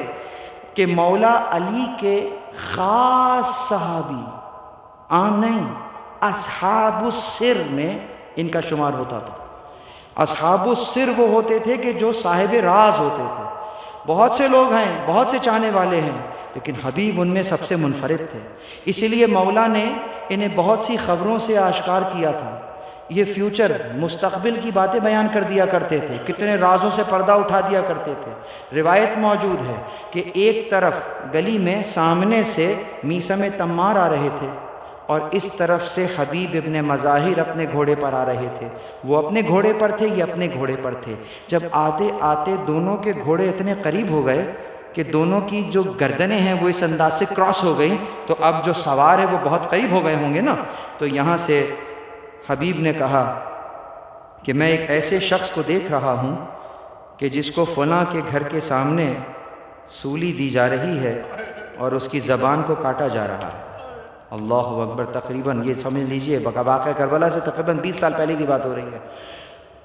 کہ مولا علی کے خاص صحابی، عام نہیں، اصحاب السر میں ان کا شمار ہوتا تھا۔ اصحاب السر وہ ہوتے تھے کہ جو صاحب راز ہوتے تھے۔ بہت سے لوگ ہیں، بہت سے چاہنے والے ہیں، لیکن حبیب ان میں سب سے منفرد تھے، اسی لیے مولا نے انہیں بہت سی خبروں سے آشکار کیا تھا۔ یہ فیوچر، مستقبل کی باتیں بیان کر دیا کرتے تھے، کتنے رازوں سے پردہ اٹھا دیا کرتے تھے۔ روایت موجود ہے کہ ایک طرف گلی میں سامنے سے میثم تمار آ رہے تھے، اور اس طرف سے حبیب ابن مظاہر اپنے گھوڑے پر آ رہے تھے۔ وہ اپنے گھوڑے پر تھے، یہ اپنے گھوڑے پر تھے۔ جب آتے آتے دونوں کے گھوڑے اتنے قریب ہو گئے کہ دونوں کی جو گردنیں ہیں وہ اس انداز سے کراس ہو گئیں، تو اب جو سوار ہے وہ بہت قریب ہو گئے ہوں گے نا، تو یہاں سے حبیب نے کہا کہ میں ایک ایسے شخص کو دیکھ رہا ہوں کہ جس کو فلاں کے گھر کے سامنے سولی دی جا رہی ہے اور اس کی زبان کو کاٹا جا رہا ہے۔ اللہ اکبر، تقریباً یہ سمجھ لیجئے واقعہ کربلا سے تقریباً 20 سال پہلے کی بات ہو رہی ہے۔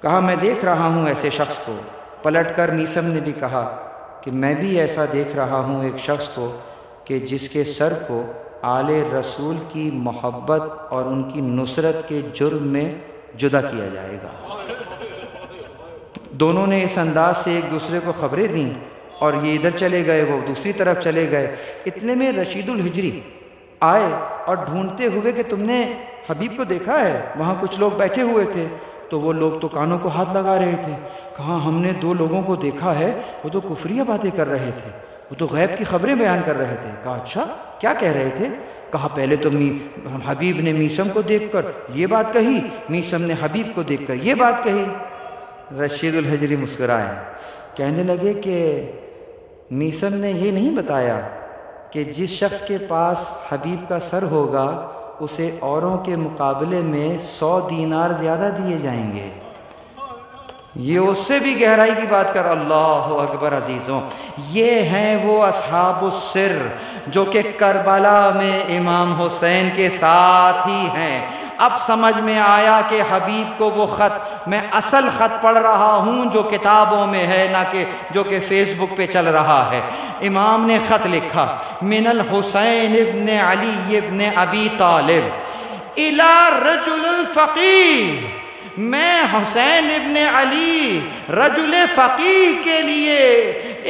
کہا میں دیکھ رہا ہوں ایسے شخص کو۔ پلٹ کر میثم نے بھی کہا کہ میں بھی ایسا دیکھ رہا ہوں ایک شخص کو کہ جس کے سر کو آل رسول کی محبت اور ان کی نصرت کے جرم میں جدا کیا جائے گا۔ دونوں نے اس انداز سے ایک دوسرے کو خبریں دیں، اور یہ ادھر چلے گئے، وہ دوسری طرف چلے گئے۔ اتنے میں رشید الہجری آئے اور ڈھونڈتے ہوئے کہ تم نے حبیب کو دیکھا ہے؟ وہاں کچھ لوگ بیٹھے ہوئے تھے، تو وہ لوگ تو کانوں کو ہاتھ لگا رہے تھے. کہا ہم نے 2 لوگوں کو دیکھا ہے، وہ تو کفریہ باتیں کر رہے تھے، وہ تو غیب کی خبریں بیان کر رہے تھے. کہا اچھا کیا کہہ رہے تھے؟ کہا پہلے تو حبیب نے میثم کو دیکھ کر یہ بات کہی، میثم نے حبیب کو دیکھ کر یہ بات کہی. رشید الحجری مسکرائے، کہنے لگے کہ میثم نے یہ نہیں بتایا کہ جس شخص کے پاس حبیب کا سر ہوگا اسے اوروں کے مقابلے میں 100 دینار زیادہ دیے جائیں گے. یہ اس سے بھی گہرائی کی بات کر. اللہ اکبر. عزیزوں، یہ ہیں وہ اصحاب السر جو کہ کربلا میں امام حسین کے ساتھ ہی ہیں. اب سمجھ میں آیا کہ حبیب کو وہ خط، میں اصل خط پڑھ رہا ہوں جو کتابوں میں ہے، نہ کہ جو کہ فیس بک پہ چل رہا ہے. امام نے خط لکھا، من الحسین ابن علی ابن ابی طالب الی رجل الفقیہ. میں حسین ابن علی رجل فقیہ کے لیے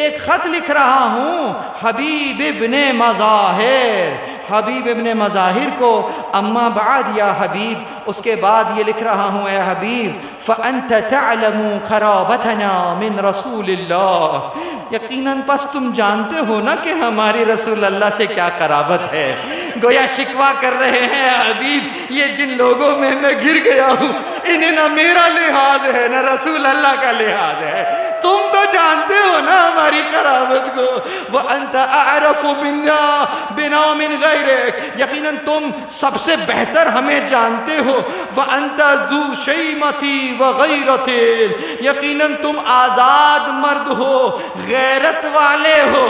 ایک خط لکھ رہا ہوں حبیب ابن مظاہر، حبیب ابن مظاہر کو. اما بعد یا حبیب، اس کے بعد یہ لکھ رہا ہوں اے حبیب، فأنت تعلم قرابتنا من رسول اللہ. یقیناً پس تم جانتے ہو نا کہ ہماری رسول اللہ سے کیا قرابت ہے. گویا شکوہ کر رہے ہیں حبیب، یہ جن لوگوں میں گر گیا ہوں انہیں نہ میرا لحاظ ہے نہ رسول اللہ کا لحاظ ہے. تم تو جانتے ہو نا ہماری قرابت کو. وَأَنْتَ أَعْرَفُ بِنَا مِنْ غَيْرِكَ، یقیناً تم سب سے بہتر ہمیں جانتے ہو. وَأَنْتَ ذُو شَيْمَةٍ وَغَيْرَةٍ، یقیناً تم آزاد مرد ہو، غیرت والے ہو.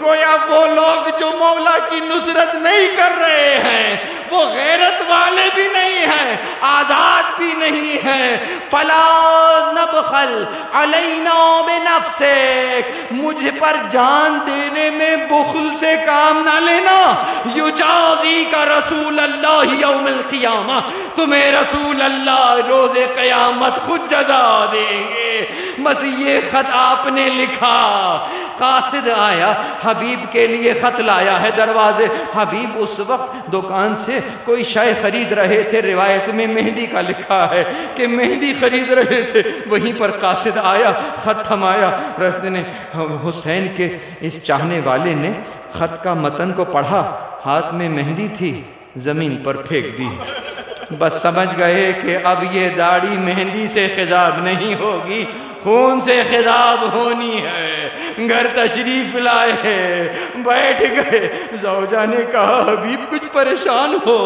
گویا وہ لوگ جو مولا کی نصرت نہیں کر رہے ہیں وہ غیرت والے بھی نہیں ہیں، آزاد بھی نہیں ہیں. فَلَا نَبْخَلْ عَلَيْنَا بِنَفْسِكَ، مجھ پر جان دینے میں بخل سے کام نہ لینا. یجازیک رسول اللہ یوم القیامہ، تمہیں رسول اللہ روز قیامت خود جزا دیں گے. بس یہ خط آپ نے لکھا. قاصد آیا، حبیب کے لیے خط لایا ہے دروازے. حبیب اس وقت دکان سے کوئی شے خرید رہے تھے، روایت میں مہندی کا لکھا ہے کہ مہندی خرید رہے تھے. وہیں پر قاصد آیا، خط تھمایا. رسول نے حسین کے اس چاہنے والے نے خط کا متن کو پڑھا، ہاتھ میں مہندی تھی، زمین پر پھینک دی. بس سمجھ گئے کہ اب یہ داڑھی مہندی سے خضاب نہیں ہوگی، خون سے خضاب ہونی ہے. گھر تشریف لائے، بیٹھ گئے. زوجہ نے کہا حبیب کچھ پریشان ہو؟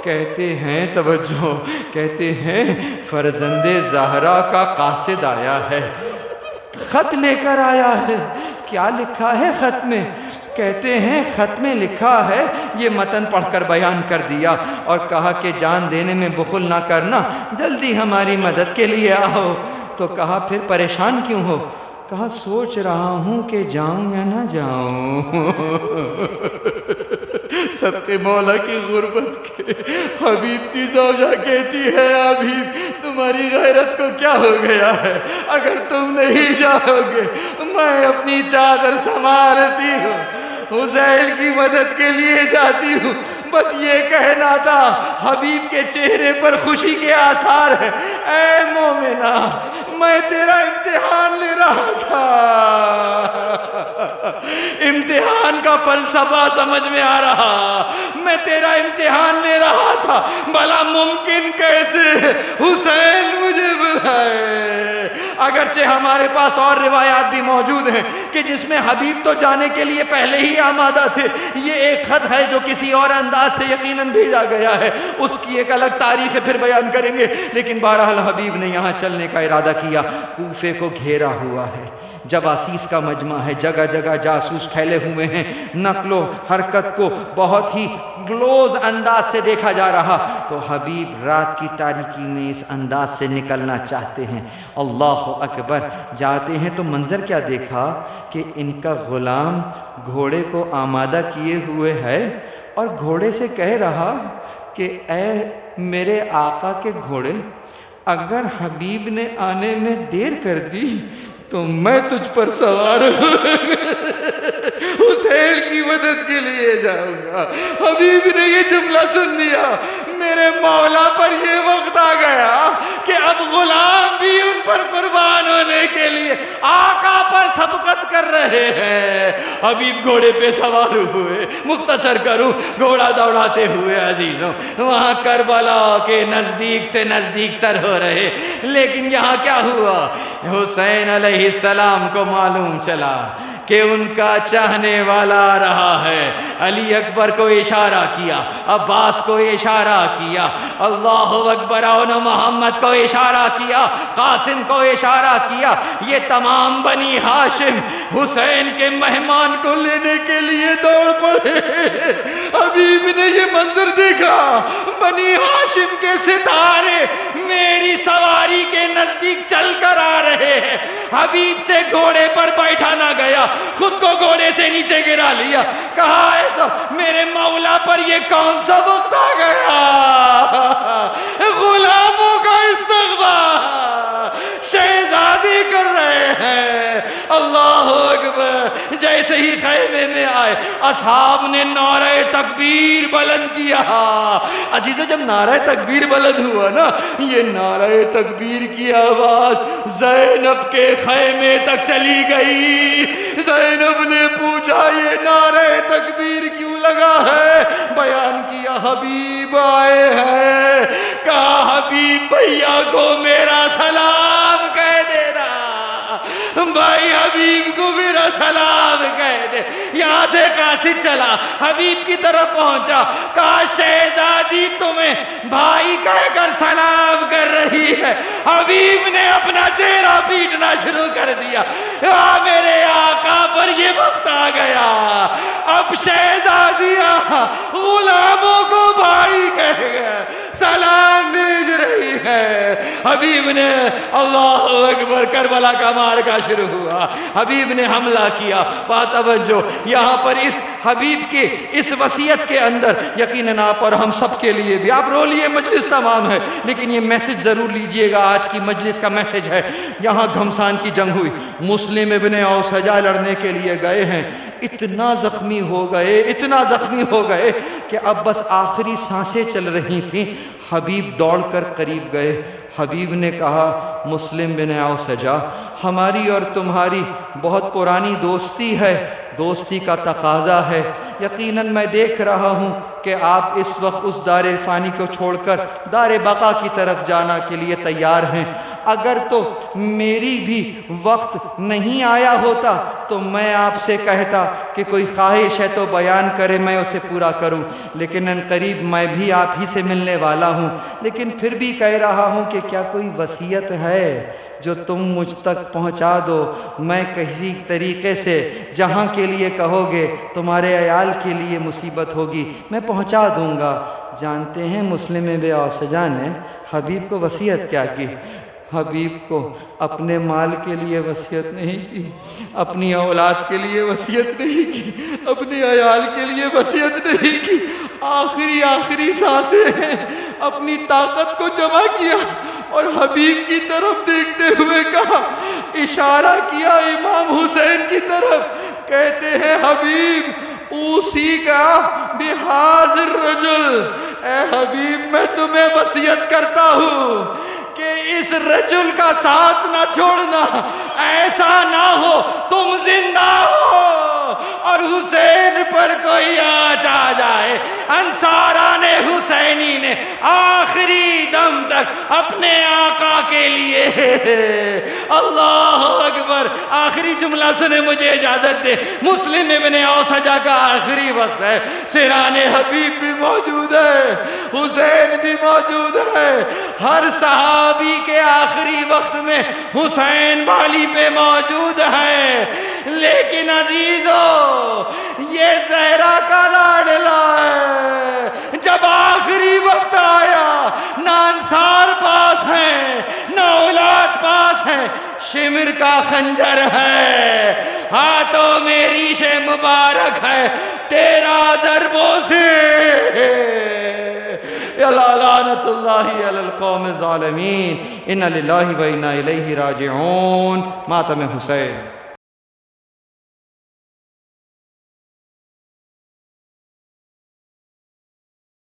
کہتے ہیں، توجہ، کہتے ہیں فرزند زہرا کا قاصد آیا ہے، خط لے کر آیا ہے. کیا لکھا ہے خط میں؟ کہتے ہیں خط میں لکھا ہے، یہ متن پڑھ کر بیان کر دیا اور کہا کہ جان دینے میں بخل نہ کرنا، جلدی ہماری مدد کے لیے آؤ. تو کہا پھر پریشان کیوں ہو؟ کہا سوچ رہا ہوں کہ جاؤں یا نہ جاؤں. صدقے مولا کی غربت کے. حبیب کی زوجہ کہتی ہے حبیب تمہاری غیرت کو کیا ہو گیا ہے؟ اگر تم نہیں جاؤ گے میں اپنی چادر سنبھالتی ہوں، حسین کی مدد کے لیے جاتی ہوں. بس یہ کہنا تھا. حبیب کے چہرے پر خوشی کے آثار ہیں. اے مومنہ، میں تیرا امتحان لے رہا تھا. امتحان کا فلسفہ سمجھ میں آ رہا. میں تیرا امتحان لے رہا تھا، بھلا ممکن کیسے حسین مجھے بلائے. اگرچہ ہمارے پاس اور روایات بھی موجود ہیں کہ جس میں حبیب تو جانے کے لیے پہلے ہی آمادہ تھے. یہ ایک خط ہے جو کسی اور انداز سے یقیناً بھیجا گیا ہے، اس کی ایک الگ تاریخ پھر بیان کریں گے. لیکن بہرحال حبیب نے یہاں چلنے کا ارادہ کیا. کوفے کو گھیرا ہوا ہے، جواسیس کا مجمع ہے، جگہ جگہ جاسوس پھیلے ہوئے ہیں. نقل و حرکت کو بہت ہی کلوز انداز سے دیکھا جا رہا. تو حبیب رات کی تاریکی میں اس انداز سے نکلنا چاہتے ہیں. اللہ اکبر. جاتے ہیں تو منظر کیا دیکھا کہ ان کا غلام گھوڑے کو آمادہ کیے ہوئے ہے اور گھوڑے سے کہہ رہا کہ اے میرے آقا کے گھوڑے، اگر حبیب نے آنے میں دیر کر دی تو میں تجھ پر سوار حسین کی مدد کے لیے جاؤں گا. حبیب نے یہ جملہ سن لیا. میرے مولا پر یہ وقت آ گیا کہ اب غلام بھی ان پر قربان ہونے کے لیے آقا پر سبقت کر رہے ہیں۔ حبیب گھوڑے پہ سوار ہوئے، مختصر کروں گھوڑا دوڑاتے ہوئے عزیزوں وہاں کربلا کے نزدیک سے نزدیک تر ہو رہے، لیکن یہاں کیا ہوا؟ حسین علیہ السلام کو معلوم چلا کہ ان کا چاہنے والا آ رہا ہے۔ علی اکبر کو اشارہ کیا، عباس کو اشارہ کیا، اللہ اکبر، اور محمد کو اشارہ کیا، قاسم کو اشارہ کیا، یہ تمام بنی ہاشم حسین کے مہمان کو لینے کے لیے دوڑ پڑے۔ حبیب نے یہ منظر دیکھا، بنی ہاشم کے ستارے میری سواری کے نزدیک چل کر آ رہے ہیں۔ حبیب سے گھوڑے پر بیٹھا نہ گیا، خود کو گھوڑے سے نیچے گرا لیا، کہا ایسا میرے مولا پر یہ کون سا وقت آ گیا؟ غلاموں کا استقبال شہزادی کر رہے ہیں۔ اللہ اکبر، جیسے ہی خیمے میں آئے اصحاب نے نعرہ تکبیر بلند کیا۔ عزیزو جب نعرہ تکبیر بلند ہوا نا، یہ نعرہ تکبیر کی آواز زینب کے خیمے تک چلی گئی۔ زینب نے پوچھا یہ نعرہ تکبیر کیوں لگا ہے؟ بیان کیا حبیب آئے ہیں۔ کہا حبیب بھیا کو میرا سلام کہہ دینا، بھائی حبیب کو میرا سلام کہہ دے۔ یہاں سے قاصد چلا، حبیب کی طرف پہنچا، کہا شہزادی تمہیں بھائی کہہ کر سلام کر رہی ہے۔ حبیب نے اپنا چہرہ پیٹنا شروع کر دیا، میرے آقا پر یہ وقت آ گیا، اب شہزادیاں غلاموں کو بھائی کہہ گئے، سلام بھیج رہی ہے۔ حبیب نے اللہ اکبر، کربلا کا مارکا شروع ہوا، حبیب نے حملہ کیا۔ بات توجہ، یہاں پر اس حبیب کے اس وصیت کے اندر یقیناً آپ اور ہم سب کے لیے بھی، آپ رو لیے مجلس تمام ہے لیکن یہ میسج ضرور لیجئے گا، آج کی مجلس کا میسج ہے۔ یہاں گھمسان کی جنگ ہوئی، مسلم ابن اوسجا لڑنے کے لیے گئے ہیں، اتنا زخمی ہو گئے کہ اب بس آخری سانسیں چل رہی تھیں۔ حبیب دوڑ کر قریب گئے، حبیب نے کہا مسلم بن اوسجا، ہماری اور تمہاری بہت پرانی دوستی ہے، دوستی کا تقاضا ہے، یقیناً میں دیکھ رہا ہوں کہ آپ اس وقت اس دار فانی کو چھوڑ کر دار بقا کی طرف جانا کے لیے تیار ہیں۔ اگر تو میری بھی وقت نہیں آیا ہوتا تو میں آپ سے کہتا کہ کوئی خواہش ہے تو بیان کرے، میں اسے پورا کروں، لیکن ان قریب میں بھی آپ ہی سے ملنے والا ہوں، لیکن پھر بھی کہہ رہا ہوں کہ کیا کوئی وصیت ہے جو تم مجھ تک پہنچا دو، میں کسی طریقے سے جہاں کے لیے کہو گے تمہارے عیال کے لیے مصیبت ہوگی میں پہنچا دوں گا۔ جانتے ہیں مسلم بن اوسجا نے حبیب کو وصیت کیا کی؟ حبیب کو اپنے مال کے لیے وصیت نہیں کی، اپنی اولاد کے لیے وصیت نہیں کی، اپنے عیال کے لیے وصیت نہیں کی، آخری سانسیں ہیں، اپنی طاقت کو جمع کیا اور حبیب کی طرف دیکھتے ہوئے کہا، اشارہ کیا امام حسین کی طرف، کہتے ہیں حبیب اوصی کا بہذا الرجل، اے حبیب میں تمہیں وصیت کرتا ہوں کہ اس رجل کا ساتھ نہ چھوڑنا، ایسا نہ ہو تم زندہ ہو اور حسین پر کوئی آنچ آ جائے۔ انصاران حسینی نے آخری دم تک اپنے آقا کے لیے، اللہ اکبر، آخری جملہ سنے، مجھے اجازت دے، مسلم ابن اوسجا کا آخری وقت ہے، سران حبیب بھی موجود ہے، حسین بھی موجود ہے، ہر صحابی کے آخری وقت میں حسین بالی پہ موجود ہے، لیکن عزیزو یہ زہرا کا لاڈلا ہے۔ جب آخری وقت آیا، نہ انصار پاس ہیں نہ اولاد پاس ہیں، شمر کا خنجر ہے ہاتھوں میں، ریش مبارک ہے 13 ضربوں سے۔ لعنت اللہ علی القوم الظالمین، انا للہ و انا الیہ راجعون۔ ماتم حسین۔